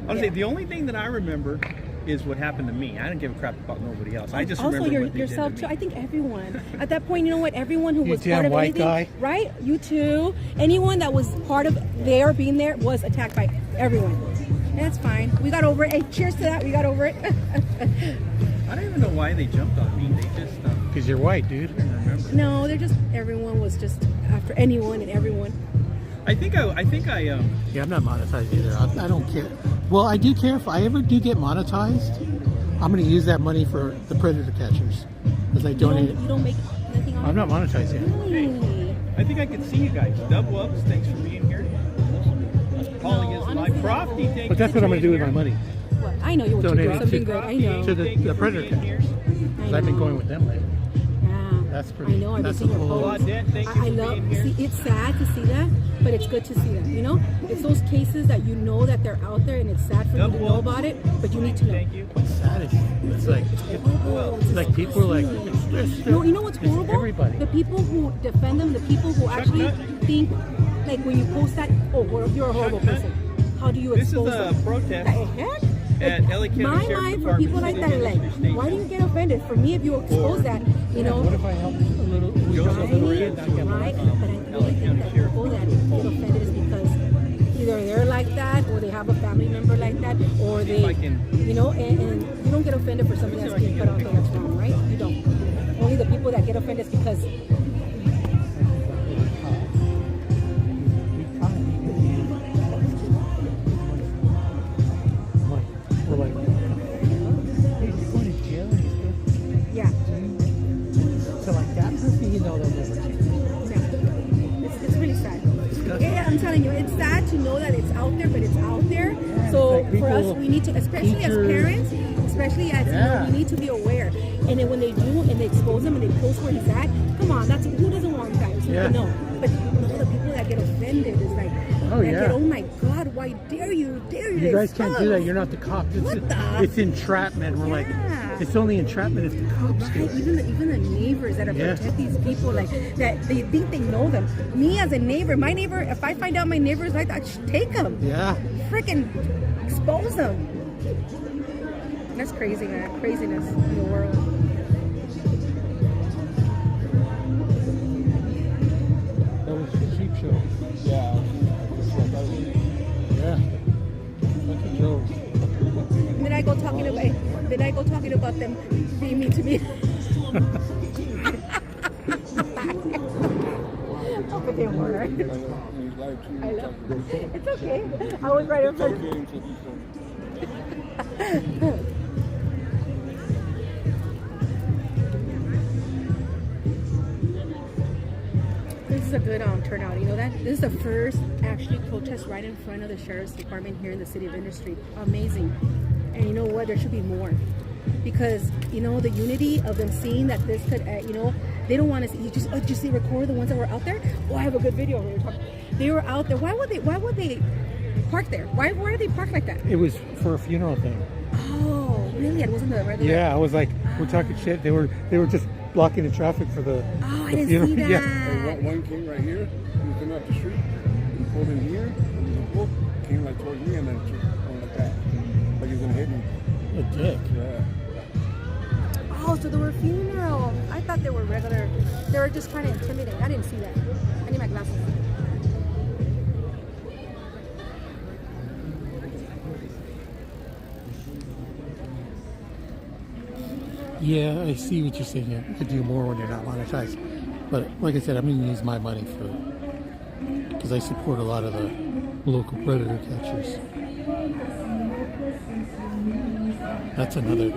Honestly, the only thing that I remember is what happened to me. I don't give a crap about nobody else. I just also, remember what they yourself did too. to me. I think everyone at that point, you know what? Everyone who You was damn part of white anything, guy. right? You too. Anyone that was part of being there was attacked by everyone. That's fine. We got over it. Hey, cheers to that. We got over it. I don't even know why they jumped on me. They just... Because you're white, dude. No, everyone was just after anyone and everyone. I think I Yeah, I'm not monetized either. I don't care. Well, I do care if I ever do get monetized. I'm going to use that money for the predator catchers because I donate. You don't make anything on I'm not monetized yet. Really? I think I can see you guys. Double ups. Thanks for being here. Calling is my Crofty. Thank But that's you what I'm for going to do with being my money. What? I know you're Donate doing it something good. I know. to the predator catchers. Because I've been going with them lately. Yeah. That's pretty. I know. I've been seeing your posts. I love. See, it's sad to see that, but it's good to see that. You know, it's those cases that you know that they're out there, and it's sad for you to know about it, but you need to know. What's sad is it's like people are like, no, you know what's horrible? Everybody. The people who defend them, the people who actually think, like when you post that, oh, you're a horrible person. How do you expose them? This is a protest. The heck? At LA County My Sheriff's mind for Department. people like that, like, why do you get offended? For me, if you expose that, you know. What if I help a little? Joseph Perez, Right? But I really think that people that get offended is because either they're like that, or they have a family member like that, or they, you know, and you don't get offended for something that's being put out there that's wrong, right? You don't. Only the people that get offended is because. Yeah. So like that person, you know, they'll never change. It's really sad. Yeah, I'm telling you, it's sad to know that it's out there, but it's out there. So like for us, we need to, especially teachers, as parents, especially as you know, we need to be aware. And then when they do, and they expose him, and they post where he's at, come on, that's who doesn't want that? No, but the people that get offended is like, oh my God, why dare you? You guys can't do that. You're not the cops. It's entrapment. We're like, it's only entrapment if the cops do it. Even the neighbors that are protect these people, like that, they think they know them. Me as a neighbor, my neighbor, if I find out my neighbor is like that, take them. Yeah. Freaking expose them. That's crazy, man. Craziness in the world. That was a cheap show. Yeah. Yeah. Fucking Joe. And then I go talking about them being mean to me. Oh, but they were. I love it. It's okay. I was right in front. This is a good turnout. You know that? This is the first actually protest right in front of the Sheriff's Department here in the City of Industry. Amazing. And you know what? There should be more. Because, you know, the unity of them seeing that this could, you know, they don't want to see, you just see record the ones that were out there. Oh, I have a good video. They were out there. Why would they park there? Why are they parked like that? It was for a funeral thing. Oh, really? It wasn't the regular? Yeah, I was like, we're talking shit. They were just blocking the traffic for the. Oh, I didn't see that. Yeah. One came right here. He was coming up the street. He pulled in here. And the wolf came like towards me and then just went like that. Like he was gonna hit me. A dick. Yeah. Oh, so they were funeral. I thought they were regular. They were just trying to intimidate. I didn't see that. I need my glasses. Yeah, I see what you're saying. You could do more when you're not monetized. But like I said, I'm going to use my money for, because I support a lot of the local predator catchers. That's another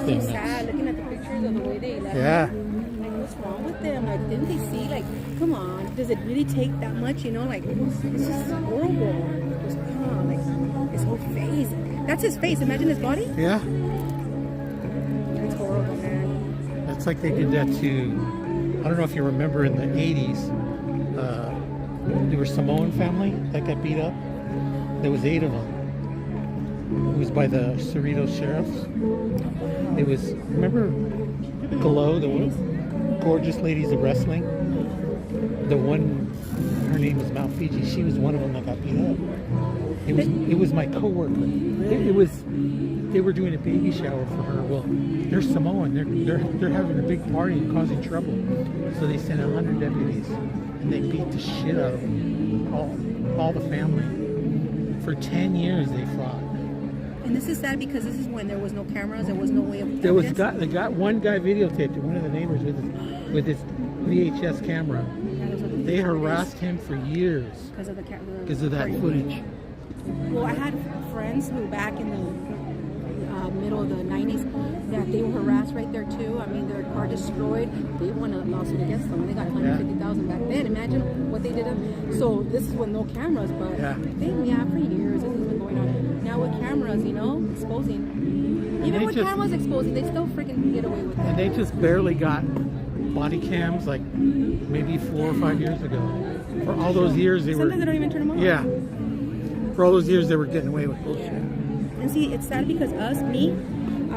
thing. Sad looking at the pictures of the way they left. Yeah. Like, what's wrong with them? Like, didn't they see? Like, come on, does it really take that much? You know, like, it's just horrible. Just, come on, like, his whole face. That's his face. Imagine his body. Yeah. That's horrible, man. That's like they did that to, I don't know if you remember in the 80s, there was Samoan family that got beat up. There was 8 of them. It was by the Cerritos sheriffs. It was, remember Glow, the gorgeous ladies of wrestling? The one, her name was Mount Fiji. She was one of them that got beat up. It was my coworker. They were doing a baby shower for her. Well, they're Samoan. They're having a big party and causing trouble. So they sent 100 deputies and they beat the shit out of them. All the family. For 10 years they fought. And this is sad because this is when there was no cameras, there was no way of. There was one guy videotaped it, one of the neighbors with his VHS camera. They harassed him for years because of that footage. Well, I had friends who back in the middle of the 90s that they were harassed right there too. I mean, their car destroyed. They won a lawsuit against them. They got $150,000 back then. Imagine what they did. So this is with no cameras, but for years this has been going on. Now with cameras, you know, exposing. Even with cameras exposing, they still freaking get away with it. And they just barely got body cams like maybe 4 or 5 years ago. For all those years they were. Sometimes they don't even turn them on. Yeah. For all those years they were getting away with bullshit. And see, it's sad because I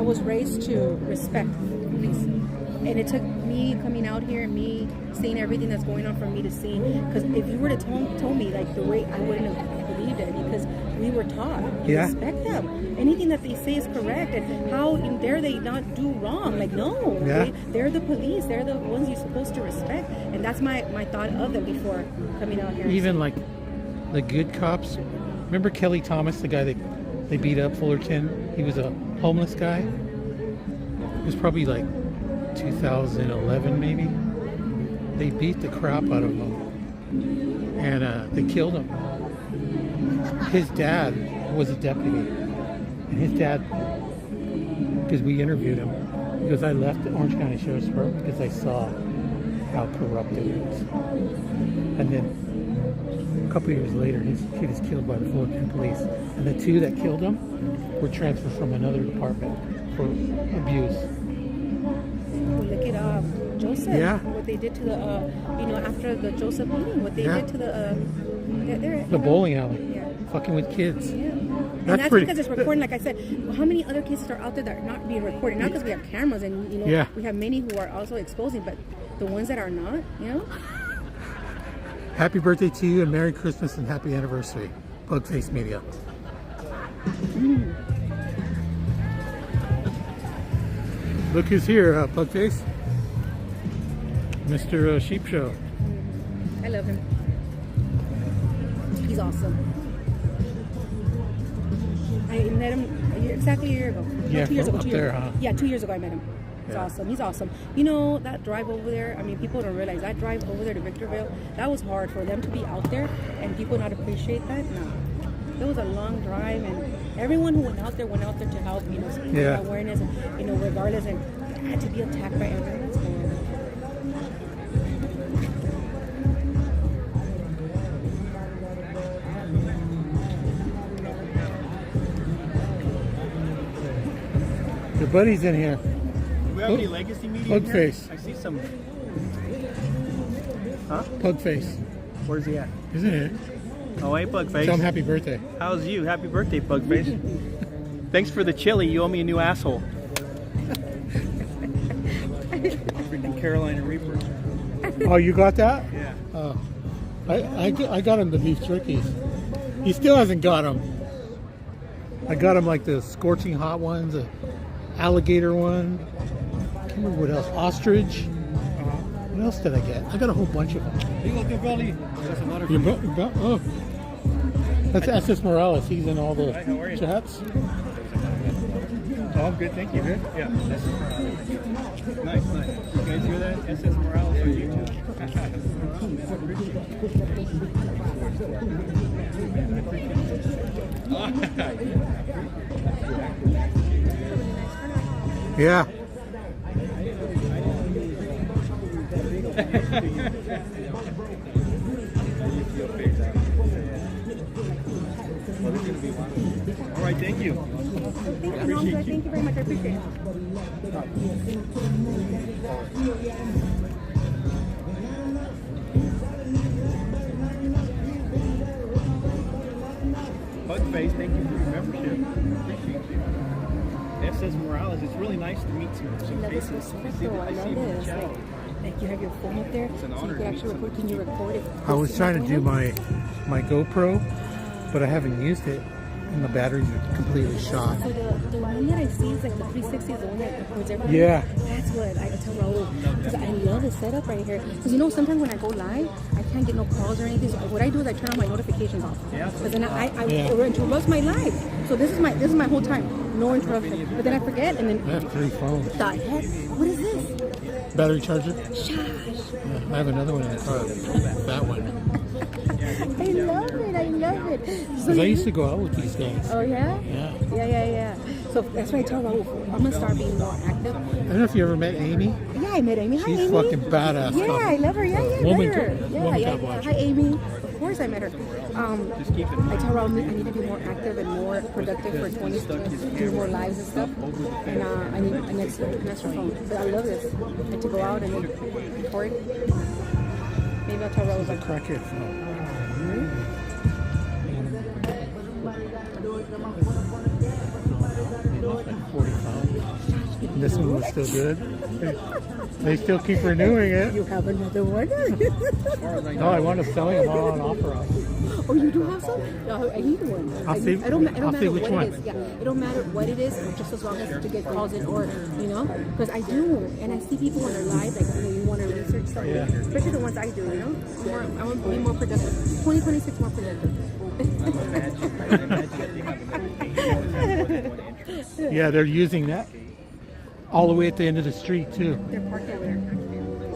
was raised to respect police. And it took me coming out here and me seeing everything that's going on for me to see. Because if you were to told me like the way, I wouldn't have believed it, because we were taught to respect them. Anything that they say is correct, and how dare they not do wrong? Like, no, they're the police. They're the ones you're supposed to respect. And that's my thought of them before coming out here. Even like the good cops. Remember Kelly Thomas, the guy they beat up, Fullerton? He was a homeless guy. It was probably like 2011 maybe. They beat the crap out of him and they killed him. His dad was a deputy, and his dad, because we interviewed him, because I left the Orange County Sheriff's Department because I saw how corrupt it was. And then a couple years later he was killed by the Fullerton police, and the two that killed him were transferred from another department for abuse. Look at Joseph. Yeah. What they did to the, after the Joseph meeting, what they did to the bowling alley. Yeah. Fucking with kids. Yeah. And that's because it's recording. Like I said, how many other cases are out there that are not being recorded? Not because we have cameras and we have many who are also exposing, but the ones that are not, Happy birthday to you, and Merry Christmas and Happy Anniversary, Bugface Media. Look who's here, Bugface. Mr. Sheep Show. I love him. He's awesome. I met him exactly a year ago. Yeah, 2 years ago. up 2 years there, ago. huh? Yeah, 2 years ago I met him. He's awesome. He's awesome. That drive over there, I mean, people don't realize that drive over there to Victorville, that was hard for them to be out there and people not appreciate that. No. It was a long drive, and everyone who went out there to help, spread awareness, and, regardless, and had to be attacked by everyone. That's horrible. Your buddy's in here. Do we have any legacy media? Pugface. I see some. Huh? Pugface. Where's he at? He's in here. Oh, hey, Pugface. Tell him happy birthday. How's you? Happy birthday, Pugface. Thanks for the chili. You owe me a new asshole. Freaking Carolina Reaper. Oh, you got that? Yeah. Oh, I got him the beef turkeys. He still hasn't got them. I got him like the scorching hot ones, the alligator one. I can't remember what else. Ostrich. What else did I get? I got a whole bunch of them. There's a lot of Oh, that's SS Morales. He's in all the Hi, how are you? chats. Oh, I'm good, thank you. Good. Yeah. Nice. You guys hear that? SS Morales on YouTube. Yeah. All right, thank you. Thank you very much. I appreciate it. Bugface, thank you for your membership. Appreciate you. SS Morales, it's really nice to meet some faces. I see you in the chat. Like you have your phone up there, It's an so honor you can to meet actually record. Can you record it? I was trying to do my GoPro, but I haven't used it, and the batteries are completely shot. So the one that I see is like the 360 is the one that records everything. Yeah. That's what I tell Raul, because I love the setup right here. Because sometimes when I go live, I can't get no calls or anything. So what I do is I turn on my notifications off. Because then I interrupt my live. So this is my whole time, no interruption. But then I forget, and then I have 3 phones. the heck? What is this? Battery charger? Shush. Yeah, I have another one in the car. That one. I love it. Because I used to go out with these guys. Oh yeah? Yeah. So that's why I tell Raul, I'm gonna start being more active. I don't know if you ever met Amy. Yeah, I met Amy. Hi, She's Amy. fucking badass. Yeah, I love her. Yeah, I love her. Yeah. Hi, Amy. course I met her. I tell her I need to be more active and more productive for 20, do more lives and stuff. And I need an extra phone. But I love this. And to go out and record. Maybe I'll tell Rose. It's a crackhead phone. Like 40 pounds. And this one was still good. They still keep renewing it. You have another one? No, I want to sell them all on offer. Oh, you do have some? No, I need one. I'll see. I don't matter which what one. it is. Yeah, it don't matter what it is, just as long as to get calls in order, you know? Because I do, and I see people when they're live, like you want to research something, especially the ones I do, you know? I want to be more productive. 2026 more productive. Yeah, they're using that all the way at the end of the street too. They're parked over there.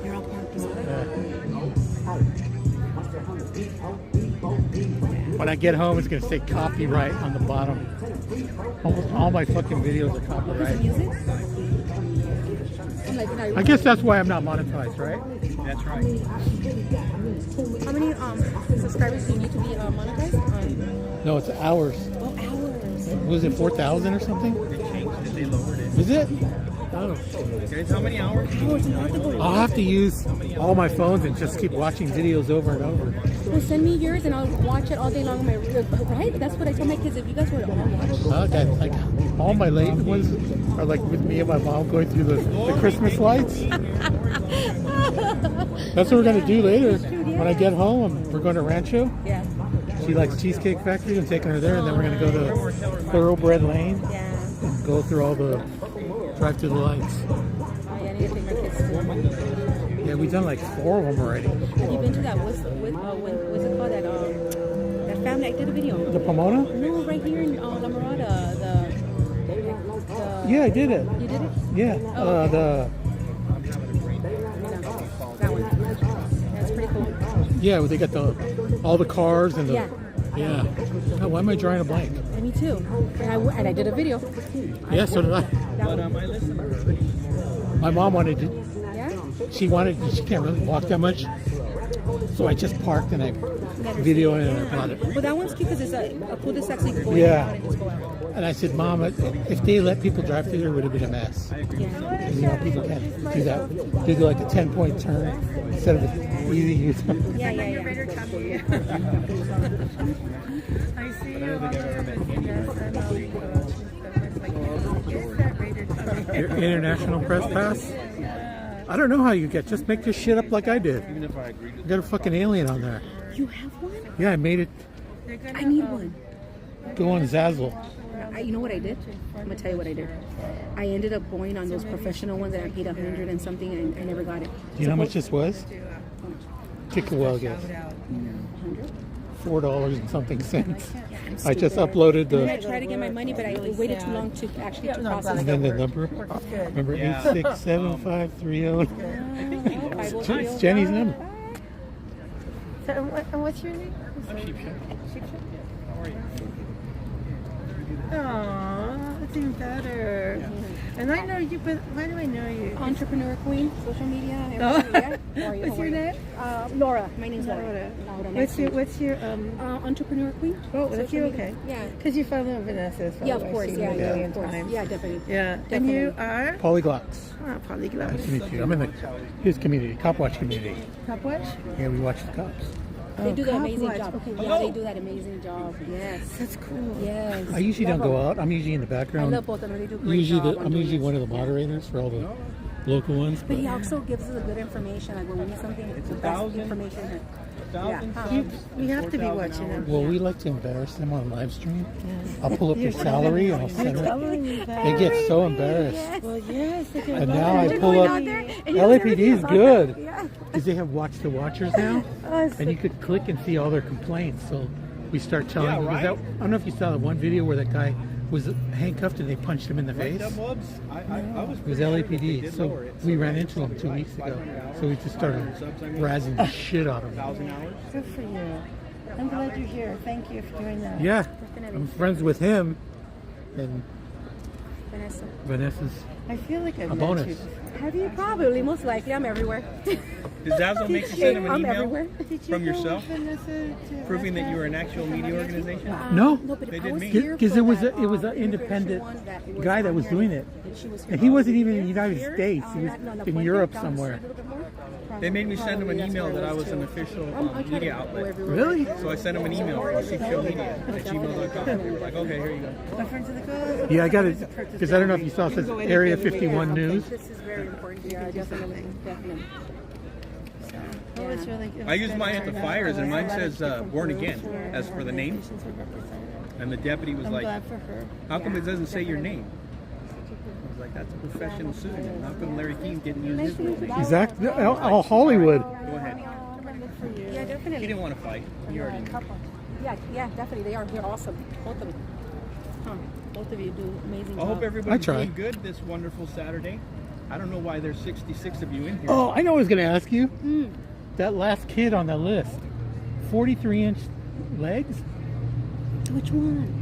They're all parked. When I get home, it's going to say copyright on the bottom. Almost all my fucking videos are copyright. I guess that's why I'm not monetized, right? That's right. How many subscribers do you need to be monetized? No, it's hours. Oh, hours. Was it 4,000 or something? They changed it. They lowered it. Is it? Oh. Guys, how many hours? I'll have to use all my phones and just keep watching videos over and over. Well, send me yours and I'll watch it all day long on my right? That's what I tell my kids. If you guys were to all watch. Okay, like all my late ones are like with me and my mom going through the Christmas lights. That's what we're gonna do later. When I get home, we're going to Rancho. Yeah. She likes Cheesecake Factory. I'm taking her there, and then we're gonna go to Thoroughbred Lane. Yeah. And go through all the drive through the lights. Oh, yeah, I need to take my kids to. Yeah, we've done like 4 of them already. Have you been to that? What's it called? That family. I did a video. The Pomona? No, right here in La Mirada. Yeah, I did it. You did it? Yeah. Oh, The. That one. That's pretty cool. Yeah, they got all the cars and the. Yeah. Yeah. Oh, why am I drawing a blank? And me too. And I did a video. Yeah, so did I. My mom wanted to. Yeah? She can't really walk that much. So I just parked and I videoed it and I bought it. Well, that one's cute because it's a cul-de-sac so you can go in Yeah. and just go out. And I said, Mom, if they let people drive through there, it would have been a mess. Yeah. You know, people can't do that. They do like a 10-point turn instead of an easy U-turn. Yeah. I see you. Your international press pass? I don't know how you get. Just make this shit up like I did. You got a fucking alien on there. You have one? Yeah, I made it. I need one. Go on Zazzle. You know what I did? I'm gonna tell you what I did. I ended up going on those professional ones that I paid $100 and something, and I never got it. Do you know how much this was? Take a while, guess. $4 and something cents. I just uploaded And then I the. tried to get my money, but I waited too long to actually to process. And then the number. Remember 867530. It's Jenny's number. So, what's your name? I'm Sheep Shack. How are you? Aww, that's even better. Yeah. And I know you, but why do I know you? Entrepreneur queen, social media. Oh. Yeah. What's your name? Laura. My name's Laura. What's your entrepreneur queen? Oh, that's you. Okay. Yeah. Because you follow Vanessa. So Yeah, of I've course. seen Yeah, you a yeah, million of course. times. Yeah, definitely. Yeah. Definitely. And you are? Polyglots. Polyglot. Nice to meet you. I'm in his community, Cop Watch community. Cop Watch? Yeah, we watch the cops. They do that Cop amazing Watch. job. Okay. Yeah, they do that amazing job. Yes. That's cool. Yes. I usually don't go out. I'm usually in the background. I love both of them. They do a great job on I'm doing usually it. one of the moderators for all the local ones. But he also gives us a good information. Like when we need something, it's the best information. Yeah. We have to be watching them. Well, we like to embarrass them on live stream. I'll pull up their salary and I'll send it. They get so embarrassed. Well, yes. And now I pull up. LAPD is good because they have Watch the Watchers now, and you could click and see all their complaints. So we start telling. Yeah, right. I don't know if you saw that one video where that guy was handcuffed and they punched him in the face. I was It was LAPD. So we ran into him 2 weeks ago. So we just started razzing the shit out of him. Good for you. I'm glad you're here. Thank you for doing that. Yeah, I'm friends with him, and Vanessa. Vanessa's I feel like I've a met bonus. you. Have you? Probably, most likely. I'm everywhere. Does Dazzle make you send him an I'm email everywhere. from yourself, proving that you were an actual media organization? No, but They I did was me. here because for it was that, it was an immigration independent one that it was guy that on was here, doing it, and she was here. and he wasn't even in the Here, United States. He was not in Puente, Europe down the somewhere. street a little bit more. They made me send him an Probably that's email where that it I was was an too. official I try to media go outlet. everywhere. Really? So I sent him an email for Sheep Show Media at gmail.com. They were like, okay, here you go. My friends are like, oh, Yeah, I got it because I don't know if you saw it says Area 51 News. This is very important. Yeah, definitely. Definitely. oh, it's really good. I use mine at the fires, and mine says Born Again as for the name. And the deputy was I'm like, glad for her. how come it doesn't say your name? I was like, that's a professional pseudonym. How come Larry King didn't use his real name? Exactly. Oh, Hollywood. Go ahead. Yeah, definitely. He didn't want to fight. He already knew. Yeah, definitely. They are. They're awesome. Both of them. Both of you do amazing I hope job. everybody's try. doing good this wonderful Saturday. I don't know why there's 66 of you in here. Oh, I know what I was going to ask you. That last kid on the list, 43-inch legs. Which one?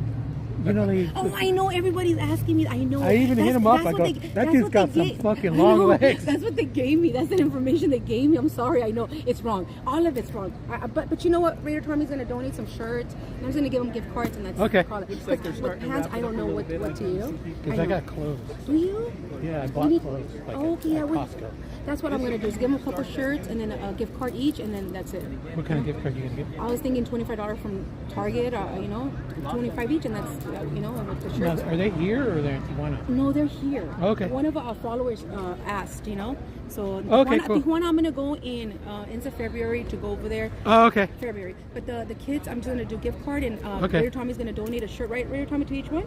You know, Oh, I know. Everybody's asking me. I know. I even hit him up. I go, that dude's got some fucking long legs. That's what they gave me. That's the information they gave me. I'm sorry. I know it's wrong. All of it's wrong. But you know what? Raider Tommy's going to donate some shirts. And I'm going to give them gift cards, and that's Okay. call it. Looks like they're starting to hands, wrap I it don't up know a what little bit. to do. Because I got clothes. Do you? Yeah, I bought clothes like Okay, at yeah. Costco. That's what I'm going to do. Is give them a couple shirts and then a gift card each, and then that's it. What kind of gift card are you going to get? I was thinking $25 from Target, 25 each, and that's, with the shirts. Now, are they here or they're in Tijuana? No, they're here. Okay. One of our followers asked, So Okay, Tijuana, cool. Tijuana, I'm gonna go in ends of February to go over there. Oh, okay. February. But the kids, I'm just gonna do gift card, and Okay. Raider Tommy's gonna donate a shirt, right? Raider Tommy, to each one,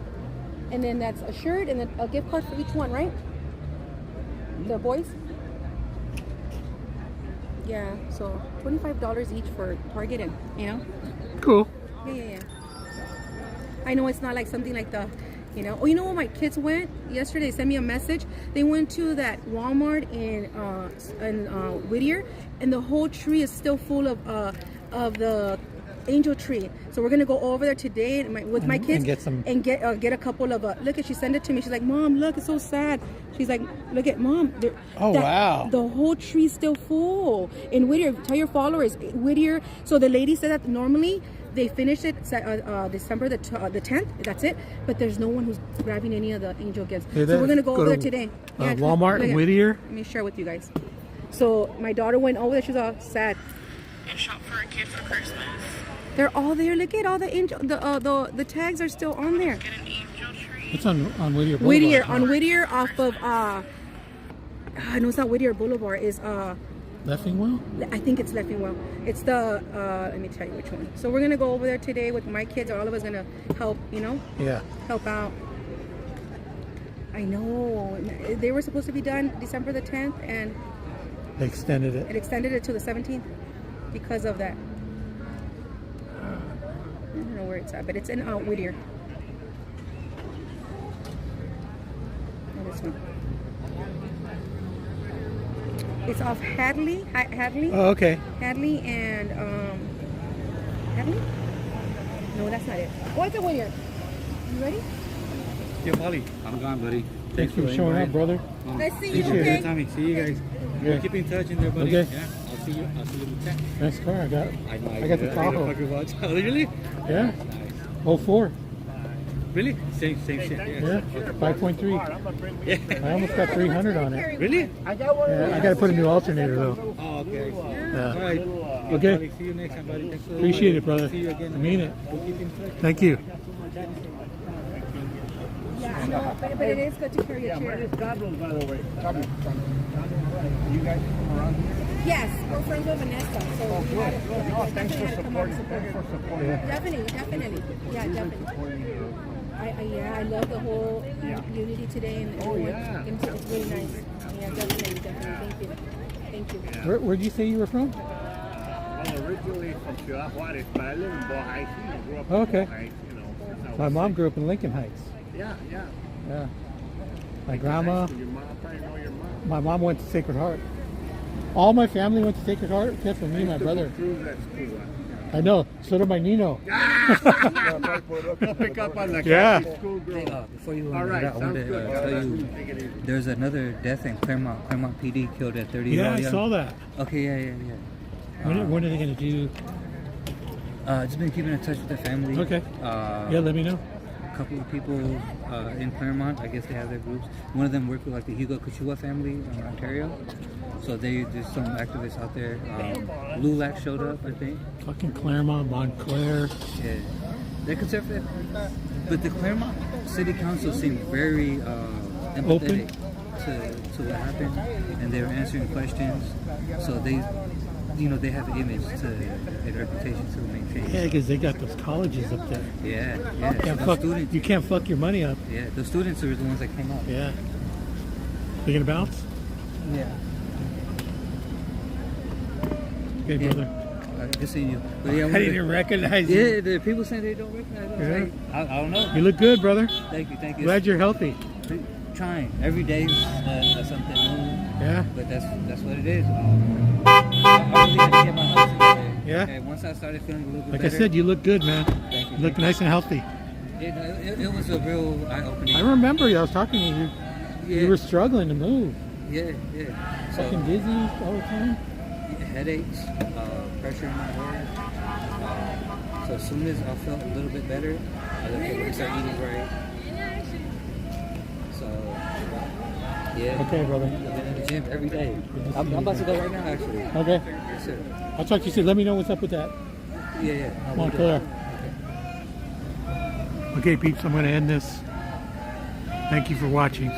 and then that's a shirt and then a gift card for each one, right? The boys. Yeah. So $25 each for Target, and Cool. Yeah. I know it's not like something like the, Oh, you know what? My kids went yesterday. They sent me a message. They went to that Walmart in Whittier, and the whole tree is still full of the angel tree. So we're gonna go over there today with my kids and get get a couple of. Look, she sent it to me. She's like, Mom, look, it's so sad. She's like, look at Mom. Wow. The whole tree's still full in Whittier. Tell your followers, Whittier. So the lady said that normally they finish it December the 10th. That's it. But there's no one who's grabbing any of the angel gifts. So we're gonna go over there today. Walmart in Whittier. Let me share with you guys. So my daughter went over there. She's all sad. And shop for a kid for Christmas. They're all there. Look at all the angel. The tags are still on there. Get an angel tree. It's on Whittier Boulevard. Whittier on Whittier off of no, it's not Whittier Boulevard. Is Leffingwell? I think it's Leffingwell. It's the let me tell you which one. So we're gonna go over there today with my kids. All of us gonna help. Yeah. Help out. I know they were supposed to be done December the 10th, and They extended it. it extended it to the 17th because of that. I don't know where it's at, but it's in Whittier. And this one. It's off Hadley. Oh, okay. Hadley and Hadley? No, that's not it. Oh, it's in Whittier. You ready? Yeah, Molly. I'm gone, buddy. Thanks for showing up, brother. Let's see you. Appreciate Okay. it. Tommy, see you guys. Yeah. Keep in touch in there, buddy. Okay. Yeah, I'll see you in the chat. Nice car. I got the I Tahoe. fucking watch. Oh, really? Yeah. 04. Really? Same shit. Yeah. 5.3. Yeah. I almost got 300 on it. Really? Yeah, I got to put a new alternator though. Oh, okay. Yeah. All right. Okay. Buddy. See you next time, buddy. Thanks for Appreciate it, brother. See you again. I mean it. We'll keep in touch. Thank you. Yeah, no, but it is good to carry a chair. Carlos, by the way. You guys from around here? Yes, we're friends with Vanessa, so we had to, Thanks for supporting. Thanks for supporting. Definitely. Yeah, definitely. I love the whole unity today, and everyone. It's really nice. Yeah, definitely. Thank you. Where did you say you were from? Well, originally from Ciudad Juarez, but I live in Boa Heights. Grew up in Okay. Boa Heights, My mom grew up in Lincoln Heights. Yeah. Yeah. My grandma. Your mom, I probably know your mom. My mom went to Sacred Heart. All my family went to Sacred Heart, except for me and my brother. Cruise at school. I know. So did my Nino. Go pick up on the Yeah. school girl. Hey, before you All right, I wanted to tell you, there's another death in Claremont. Claremont PD killed a 30-year-old. Yeah, I young- saw that. Okay, yeah. When are they going to do? Just been keeping in touch with the family. Okay. Yeah, let me know. A couple of people in Claremont, I guess they have their groups. One of them worked with like the Hugo Kachua family in Ontario. So there's some activists out there. Lulac showed up, I think. Fucking Claremont, Montclair. Yeah. They're conservative. But the Claremont City Council seemed very empathetic to what happened. And they were answering questions. So they have an image to a reputation to maintain. Yeah, because they got those colleges up there. Yeah. You can't fuck your money up. Yeah, the students are the ones that came up. Yeah. You gonna bounce? Yeah. Okay, brother. Good seeing you. But yeah, I didn't even recognize you. Yeah, the people saying they don't recognize me. Yeah. I don't know. You look good, brother. Thank you. Glad you're healthy. Trying. Every day something new. Yeah. But that's what it is. I really had to get my health together. Yeah. And once I started feeling a little bit Like better. I said, you look good, man. Thank you. You look nice and healthy. It was a real eye-opening. I remember you. I was talking to you. You were struggling to move. Yeah. Fucking dizzy all the time. Headaches, pressure in my head. So as soon as I felt a little bit better, I was like, okay, we're gonna start eating right. So, yeah. Okay, brother. I've been in the gym every day. I'm about to go right now, actually. Okay. Yes, sir. I'll talk to you soon. Let me know what's up with that. Yeah. Montclair. Okay, peeps, I'm going to end this. Thank you for watching.